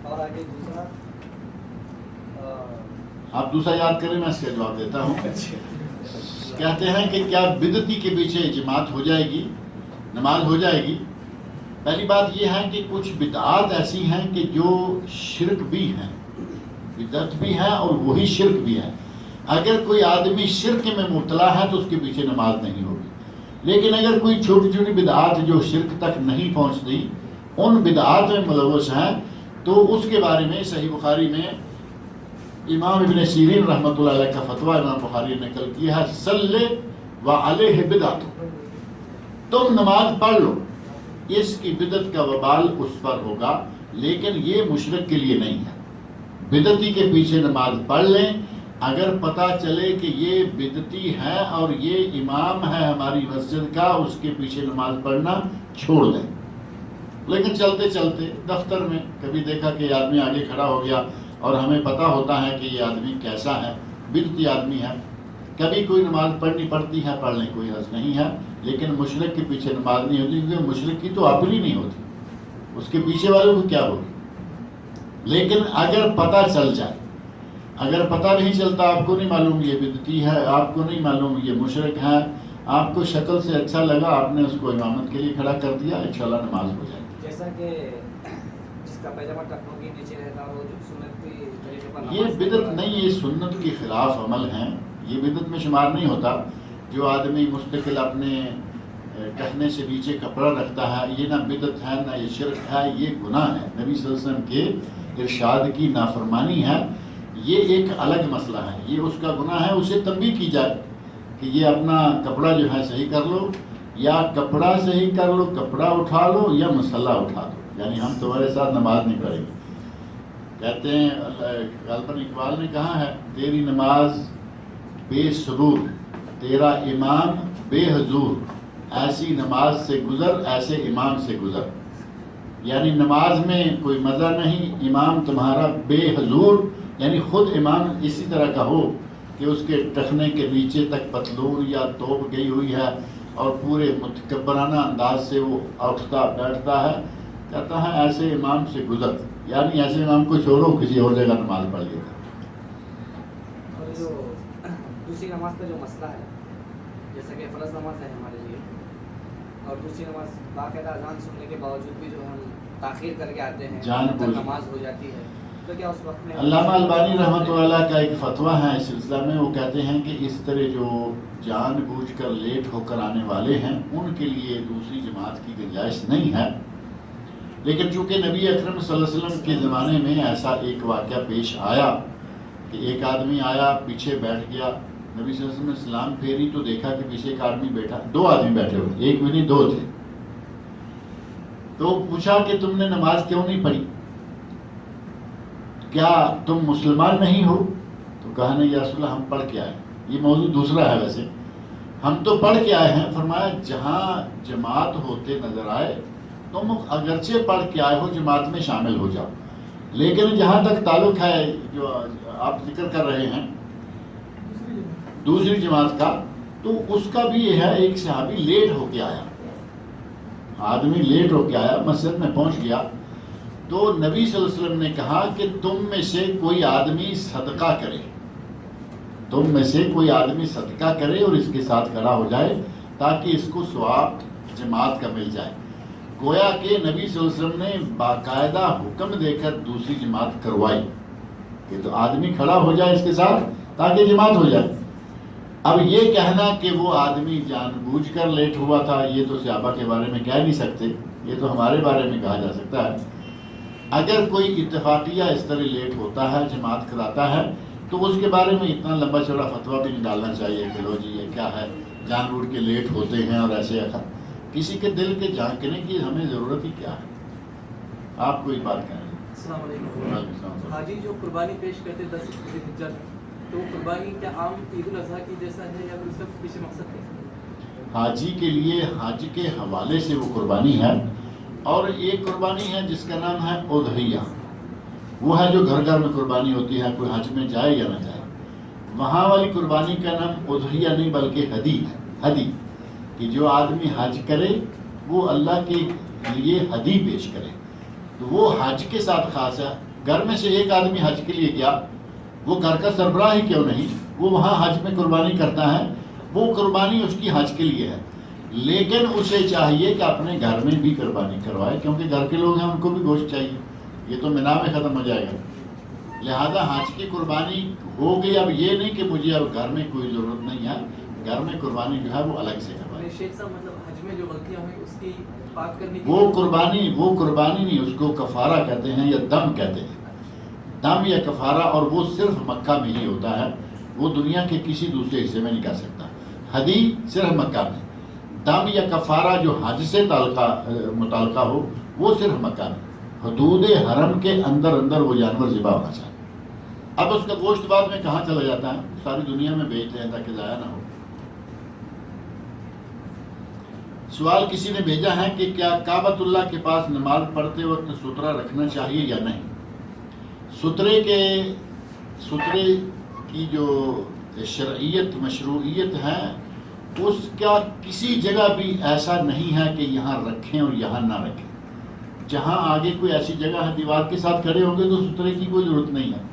اور آگے دوسرا آپ دوسرا یاد کریں، میں اس کا جواب دیتا ہوں۔ کہتے ہیں کہ کیا بدعتی کے پیچھے جماعت ہو جائے گی، نماز ہو جائے گی؟ پہلی بات یہ ہے کہ کچھ بدعات ایسی ہیں کہ جو شرک بھی ہیں، بدعت بھی ہے اور وہی شرک بھی ہے۔ اگر کوئی آدمی شرک میں مبتلا ہے تو اس کے پیچھے نماز نہیں ہوگی، لیکن اگر کوئی چھوٹی چھوٹی بدعات جو شرک تک نہیں پہنچتی، ان بدعات میں ملوث ہیں، تو اس کے بارے میں صحیح بخاری میں امام ابن سیرین رحمۃ اللہ علیہ کا فتویٰ امام بخاری نے نقل کیا ہے، صلی وعلیہ بدعت، تم نماز پڑھ لو، اس کی بدعت کا وبال اس پر ہوگا، لیکن یہ مشرک کے لیے نہیں ہے۔ بدعتی کے پیچھے نماز پڑھ لیں، اگر پتہ چلے کہ یہ بدعتی ہے اور یہ امام ہے ہماری مسجد کا، اس کے پیچھے نماز پڑھنا چھوڑ دیں۔ لیکن چلتے چلتے دفتر میں کبھی دیکھا کہ آدمی آگے کھڑا ہو گیا اور ہمیں پتہ ہوتا ہے کہ یہ آدمی کیسا ہے، بدعتی آدمی ہے، کبھی کوئی نماز پڑھنی پڑتی ہے، پڑھ لیں، کوئی حرج نہیں ہے، لیکن مشرک کے پیچھے نماز نہیں ہوتی، کیونکہ مشرک کی تو اپنی نہیں ہوتی، اس کے پیچھے والوں کو کیا ہوگی۔ لیکن اگر پتہ چل جائے، اگر پتہ نہیں چلتا، آپ کو نہیں معلوم یہ بدعتی ہے، آپ کو نہیں معلوم یہ مشرک ہے، آپ کو شکل سے اچھا لگا، آپ نے اس کو امامت کے لیے کھڑا کر دیا، انشاءاللہ نماز ہو جائے گی۔ جیسا کہ جس کا پیجامہ ٹخنوں کے نیچے رہتا ہے، وہ جو سنت کی طریقے پر یہ بدعت نہیں، یہ سنت کے خلاف عمل ہیں، یہ بدعت میں شمار نہیں ہوتا۔ جو آدمی مستقل اپنے ٹخنے سے نیچے کپڑا رکھتا ہے، یہ نہ بدعت ہے نہ یہ شرک ہے، یہ گناہ ہے، نبی صلی اللہ علیہ وسلم کے ارشاد کی نافرمانی ہے، یہ ایک الگ مسئلہ ہے، یہ اس کا گناہ ہے، اسے تنبیہ کی جائے کہ یہ اپنا کپڑا جو ہے صحیح کر لو، یا کپڑا صحیح کر لو، کپڑا اٹھا لو یا مسلح اٹھا دو، یعنی ہم تمہارے ساتھ نماز نہیں پڑھیں گے۔ کہتے ہیں غالباً اقبال نے کہا ہے، تیری نماز بے سرور، تیرا امام بے حضور، ایسی نماز سے گزر، ایسے امام سے گزر، یعنی نماز میں کوئی مزہ نہیں، امام تمہارا بے حضور، یعنی خود امام اسی طرح کا ہو کہ اس کے ٹخنے کے نیچے تک پتلون یا توپ گئی ہوئی ہے اور پورے متکبرانہ انداز سے وہ اٹھتا بیٹھتا ہے، کہتا ہے ایسے امام سے گزر، یعنی ایسے امام کو چھوڑو، کسی اور جگہ نماز پڑھ لیتا۔ اور جو دوسری نماز کا جو مسئلہ ہے، جیسا کہ فرض نماز ہے ہمارے لیے، اور دوسری نماز باقاعدہ اذان سننے کے باوجود بھی جو ہم تاخیر کر کے آتے ہیں، جان تک بوجھ نماز ہو جاتی ہے، تو کیا اس وقت میں علامہ البانی رحمۃ اللہ کا ایک فتویٰ ہے اس سلسلہ میں، وہ کہتے ہیں کہ اس طرح جو جان بوجھ کر لیٹ ہو کر آنے والے ہیں، ان کے لیے دوسری جماعت کی گنجائش نہیں ہے، لیکن چونکہ نبی اکرم صلی اللہ علیہ وسلم کے زمانے میں ایسا ایک واقعہ پیش آیا کہ ایک آدمی آیا، پیچھے بیٹھ گیا، نبی صلی اللہ علیہ وسلم نے سلام پھیری تو دیکھا کہ پیچھے ایک آدمی بیٹھا، 2 آدمی بیٹھے ہوئے، ایک بھی نہیں 2 تھے، تو پوچھا کہ تم نے نماز کیوں نہیں پڑھی، کیا تم مسلمان نہیں ہو؟ تو کہا نہیں یا رسول اللہ ہم پڑھ کے آئے. یہ موضوع دوسرا ہے ویسے. ہم تو پڑھ کے آئے ہیں. فرمایا جہاں جماعت ہوتے نظر آئے تم اگرچہ پڑھ کے آئے ہو جماعت میں شامل ہو جاؤ. لیکن جہاں تک تعلق ہے جو آپ ذکر کر رہے ہیں دوسری جماعت کا، تو اس کا بھی یہ ہے ایک صحابی لیٹ ہو کے آیا، آدمی لیٹ ہو کے آیا، مسجد میں پہنچ گیا تو نبی صلی اللہ علیہ وسلم نے کہا کہ تم میں سے کوئی آدمی صدقہ کرے، تم میں سے کوئی آدمی صدقہ کرے اور اس کے ساتھ کھڑا ہو جائے تاکہ اس کو ثواب جماعت کا مل جائے. گویا کہ نبی صلی اللہ علیہ وسلم نے باقاعدہ حکم دے کر دوسری جماعت کروائی کہ تو آدمی کھڑا ہو جائے اس کے ساتھ تاکہ جماعت ہو جائے. اب یہ کہنا کہ وہ آدمی جان بوجھ کر لیٹ ہوا تھا، یہ تو صحابہ کے بارے میں کہہ نہیں سکتے، یہ تو ہمارے بارے میں کہا جا سکتا ہے. اگر کوئی اتفاقیہ اس طرح لیٹ ہوتا ہے جماعت کراتا ہے تو اس کے بارے میں اتنا لمبا چوڑا فتویٰ بھی نہیں ڈالنا چاہیے کہ لو جی یہ کیا ہے، جان بوجھ کے لیٹ ہوتے ہیں اور ایسے کسی کے دل کے جھانکنے کی ہمیں ضرورت ہی کیا ہے. آپ کوئی بات کہیں. السلام علیکم. حاجی جو قربانی پیش کرتے 10 ذی الحجہ تو قربانی کیا عام عید الاضحیٰ کی جیسا ہے یا پھر اس کا پیچھے مقصد ہے؟ حاجی کے لیے حج کے حوالے سے وہ قربانی ہے، اور ایک قربانی ہے جس کا نام ہے اضحیہ، وہ ہے جو گھر گھر میں قربانی ہوتی ہے، کوئی حج میں جائے یا نہ جائے. وہاں والی قربانی کا نام اضحیہ نہیں بلکہ ہدی ہے. ہدی کہ جو آدمی حج کرے وہ اللہ کے لیے ہدی پیش کرے، تو وہ حج کے ساتھ خاص ہے. گھر میں سے ایک آدمی حج کے لیے گیا، وہ گھر کا سربراہ ہی کیوں نہیں، وہ وہاں حج میں قربانی کرتا ہے، وہ قربانی اس کی حج کے لیے ہے. لیکن اسے چاہیے کہ اپنے گھر میں بھی قربانی کروائے، کیونکہ گھر کے لوگ ہیں ان کو بھی گوشت چاہیے، یہ تو مینا میں ختم ہو جائے گا. لہذا حج کی قربانی ہو گئی. اب یہ نہیں کہ مجھے اب گھر میں کوئی ضرورت نہیں ہے، گھر میں قربانی جو ہے وہ الگ سے کروائے. شیخ صاحب مطلب حج میں جو غلطیاں ہوئی اس کی پاک کرنے کی وہ قربانی نہیں، اس کو کفارہ کہتے ہیں یا دم کہتے ہیں. دم یا کفارہ، اور وہ صرف مکہ میں ہی ہوتا ہے، وہ دنیا کے کسی دوسرے حصے میں نہیں کر سکتا. حدی صرف مکہ میں، دم یا کفارہ جو حج سے متعلقہ ہو وہ صرف مکہ میں. حدود حرم کے اندر وہ جانور ذبح ہونا چاہیے. اب اس کا گوشت بعد میں کہاں چلا جاتا ہے، ساری دنیا میں بیچتے ہیں تاکہ ضائع نہ ہو. سوال کسی نے بھیجا ہے کہ کیا کعبۃ اللہ کے پاس نماز پڑھتے وقت سترہ رکھنا چاہیے یا نہیں. سترے کی جو شرعیت مشروعیت ہے اس کا کسی جگہ بھی ایسا نہیں ہے کہ یہاں رکھیں اور یہاں نہ رکھیں. جہاں آگے کوئی ایسی جگہ ہے دیوار کے ساتھ کھڑے ہوں گے تو سترے کی کوئی ضرورت نہیں ہے.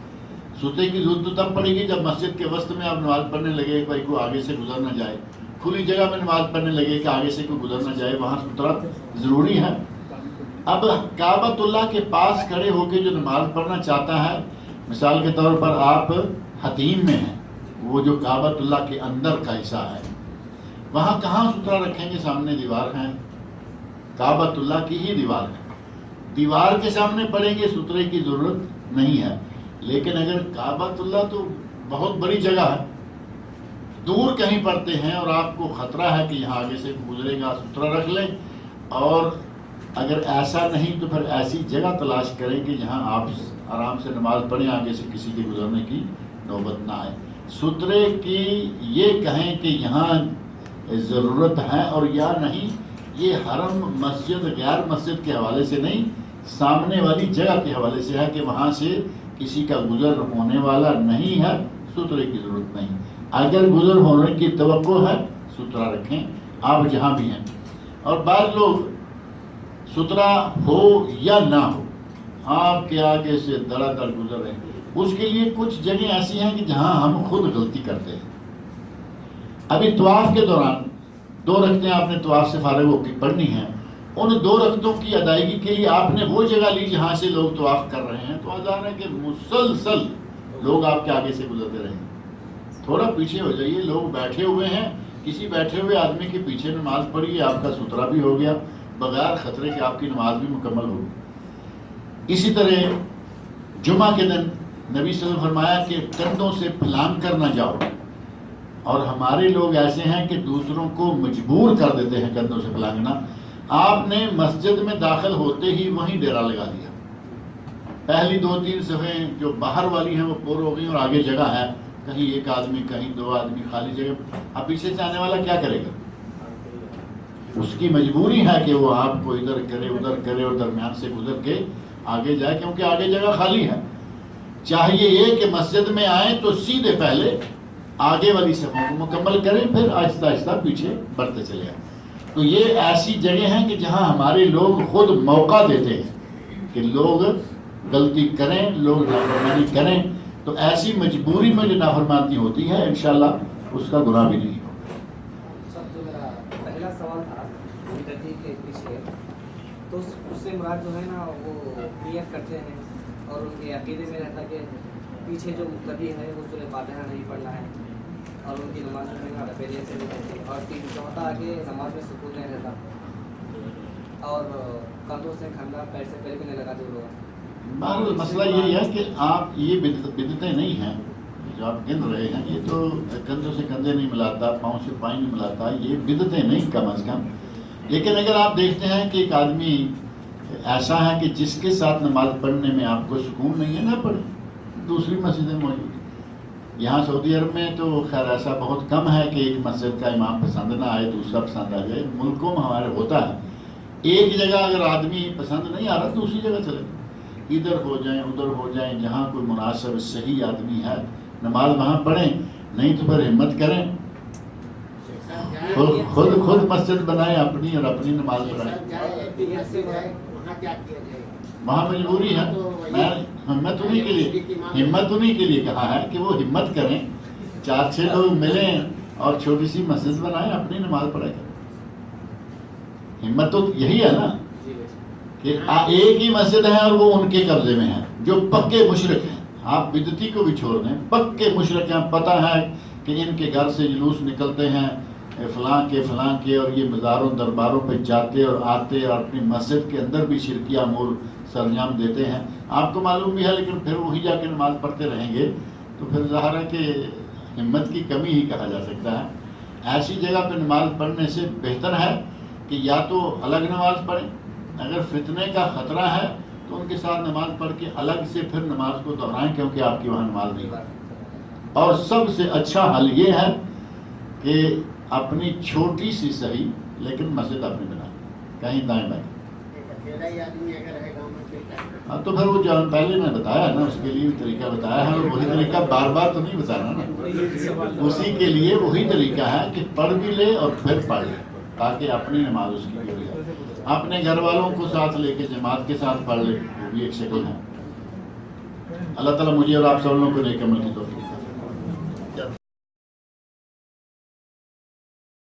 سترے کی ضرورت تو تب پڑے گی جب مسجد کے وسط میں آپ نماز پڑھنے لگے بھائی کوئی آگے سے گزر نہ جائے. کھلی جگہ میں نماز پڑھنے لگے کہ آگے سے کوئی گزر نہ جائے، وہاں سترہ ضروری ہے. اب کعبۃ اللہ کے پاس کھڑے ہو کے جو نماز پڑھنا چاہتا ہے، مثال کے طور پر آپ حتیم میں ہیں، وہ جو کعبۃ اللہ کے اندر کا حصہ ہے، وہاں کہاں سترہ رکھیں گے؟ سامنے دیوار ہے، کعبۃ اللہ کی ہی دیوار ہے، دیوار کے سامنے پڑھیں گے، سترے کی ضرورت نہیں ہے. لیکن اگر کعبۃ اللہ تو بہت بڑی جگہ ہے، دور کہیں پڑھتے ہیں اور آپ کو خطرہ ہے کہ یہاں آگے سے گزرے گا، سترہ رکھ لیں. اور اگر ایسا نہیں تو پھر ایسی جگہ تلاش کریں کہ جہاں آپ آرام سے نماز پڑھیں، آگے سے کسی کے گزرنے کی نوبت نہ آئے. سترے کی یہ کہیں کہ یہاں ضرورت ہے اور یا نہیں، یہ حرم مسجد غیر مسجد کے حوالے سے نہیں، سامنے والی جگہ کے حوالے سے ہے کہ وہاں سے کسی کا گزر ہونے والا نہیں ہے، سترے کی ضرورت نہیں. اگر گزر ہونے کی توقع ہے سترہ رکھیں آپ جہاں بھی ہیں. اور بعض لوگ سترہ ہو یا نہ ہو آپ کے آگے سے دڑا دڑ گزر رہے ہیں، اس کے لیے کچھ جگہیں ایسی ہیں کہ جہاں ہم خود غلطی کرتے ہیں. ابھی طواف کے دوران 2 رکعتیں آپ نے طواف سے فارغ ہو کے پڑھنی ہیں، ان 2 رکعتوں کی ادائیگی کے لیے آپ نے وہ جگہ لی جہاں سے لوگ طواف کر رہے ہیں، تو آزار ہے کہ مسلسل لوگ آپ کے آگے سے گزرتے رہیں. تھوڑا پیچھے ہو جائیے، لوگ بیٹھے ہوئے ہیں، کسی بیٹھے ہوئے آدمی کے پیچھے نماز پڑھی، آپ کا سترہ بھی ہو گیا، بغیر خطرے کہ آپ کی نماز بھی مکمل ہوگی. اسی طرح جمعہ کے دن نبی صلی اللہ علیہ وسلم فرمایا کہ کندھوں سے پھلانگ کر نہ جاؤ. اور ہمارے لوگ ایسے ہیں کہ دوسروں کو مجبور کر دیتے ہیں کندھوں سے پھلانگنا. آپ نے مسجد میں داخل ہوتے ہی وہیں ڈیرا لگا دیا، پہلی 2-3 صفیں جو باہر والی ہیں وہ پور ہو گئی اور آگے جگہ ہے، کہیں ایک آدمی کہیں 2 آدمی خالی جگہ. اب پیچھے سے آنے والا کیا کرے گا؟ اس کی مجبوری ہے کہ وہ آپ کو ادھر کرے اور درمیان سے گزر کے آگے جائے، کیونکہ آگے جگہ خالی ہے. چاہیے یہ کہ مسجد میں آئیں تو سیدھے پہلے آگے والی صفوں کو مکمل کریں، پھر آہستہ آہستہ پیچھے بڑھتے چلے آئیں. تو یہ ایسی جگہ ہیں کہ جہاں ہمارے لوگ خود موقع دیتے ہیں کہ لوگ غلطی کریں، لوگ نافرمانی کریں، تو ایسی مجبوری میں جو نافرمانی ہوتی ہے انشاءاللہ اس کا گناہ بھی نہیں ہوگا. سر جو میرا پہلا سوال تھا بدعتی کے پیچھے، تو اس سے مراد جو ہے نا وہ نیت کرتے ہیں اور ان کے عقیدے میں رہتا کہ پیچھے جو مقتدی ہے وہ سورہ فاتحہ نہیں پڑھنا ہے، اور ان کی نماز جو ہے نا رفیلیت سے نہیں رہتی، اور چوتھا کہ نماز میں سکون نہیں رہتا، اور کندھوں سے کھندا پیر سے پیر بھی نہیں لگاتے وہ لوگ. بہرحال مسئلہ یہی ہے کہ آپ یہ بدعتیں نہیں ہیں جو آپ گن رہے ہیں، یہ تو کندھوں سے کندھے نہیں ملاتا، پاؤں سے پاؤں نہیں ملاتا، یہ بدعتیں نہیں کم از کم. لیکن اگر آپ دیکھتے ہیں کہ ایک آدمی ایسا ہے کہ جس کے ساتھ نماز پڑھنے میں آپ کو سکون نہیں ہے، نہ پڑھیں، دوسری مسجدیں موجود ہیں. یہاں سعودی عرب میں تو خیر ایسا بہت کم ہے کہ ایک مسجد کا امام پسند نہ آئے دوسرا پسند آ جائے. ملکوں میں ہمارے ہوتا ہے، ایک جگہ اگر آدمی پسند نہیں آ رہا دوسری جگہ چلے جائیں، ادھر ہو جائیں ادھر ہو جائیں، جہاں کوئی مناسب صحیح آدمی ہے نماز وہاں پڑھیں، نہیں تو پھر ہمت کریں خود مسجد بنائیں اپنی اور اپنی نماز پڑھائیں. وہاں مجبوری ہے. میں ہمت انہیں کے لیے کہا ہے کہ وہ ہمت کریں، 4-6 لوگ ملیں اور چھوٹی سی مسجد بنائیں، اپنی نماز پڑھا کریں. ہمت تو یہی ہے نا کہ ایک ہی مسجد ہے اور وہ ان کے قبضے میں ہے جو پکے مشرک ہیں. آپ بدعتی کو بھی چھوڑ دیں، پکے مشرک ہیں، پتہ ہے کہ ان کے گھر سے جلوس نکلتے ہیں فلاں کے اور یہ مزاروں درباروں پہ جاتے اور آتے اور اپنی مسجد کے اندر بھی شرکیہ امور سرانجام دیتے ہیں. آپ کو معلوم بھی ہے، لیکن پھر وہی جا کے نماز پڑھتے رہیں گے تو پھر ظاہر ہے کہ ہمت کی کمی ہی کہا جا سکتا ہے. ایسی جگہ پہ نماز پڑھنے سے بہتر ہے کہ یا تو الگ نماز پڑھیں، اگر فتنے کا خطرہ ہے تو ان کے ساتھ نماز پڑھ کے الگ سے پھر نماز کو دہرائیں، کیونکہ آپ کی وہاں نماز نہیں ہے. اور سب سے اچھا حل یہ ہے کہ اپنی چھوٹی سی صحیح لیکن مسجد اپنی بنائیں، کہیں دائیں بائیں. تو پھر وہ جو پہلے میں بتایا ہے نا اس کے لیے بھی طریقہ بتایا ہے، اور وہی طریقہ بار بار تو نہیں بتانا نا، اسی کے لیے وہی طریقہ ہے کہ پڑھ بھی لے اور پھر پڑھ لے تاکہ اپنی نماز اس کی بھی ہو جائے. اپنے گھر والوں کو ساتھ لے کے جماعت کے ساتھ پڑھ لے، وہ بھی ایک شکل ہے. اللہ تعالیٰ مجھے اور آپ سب لوگوں کو نیک عمل کی توفیق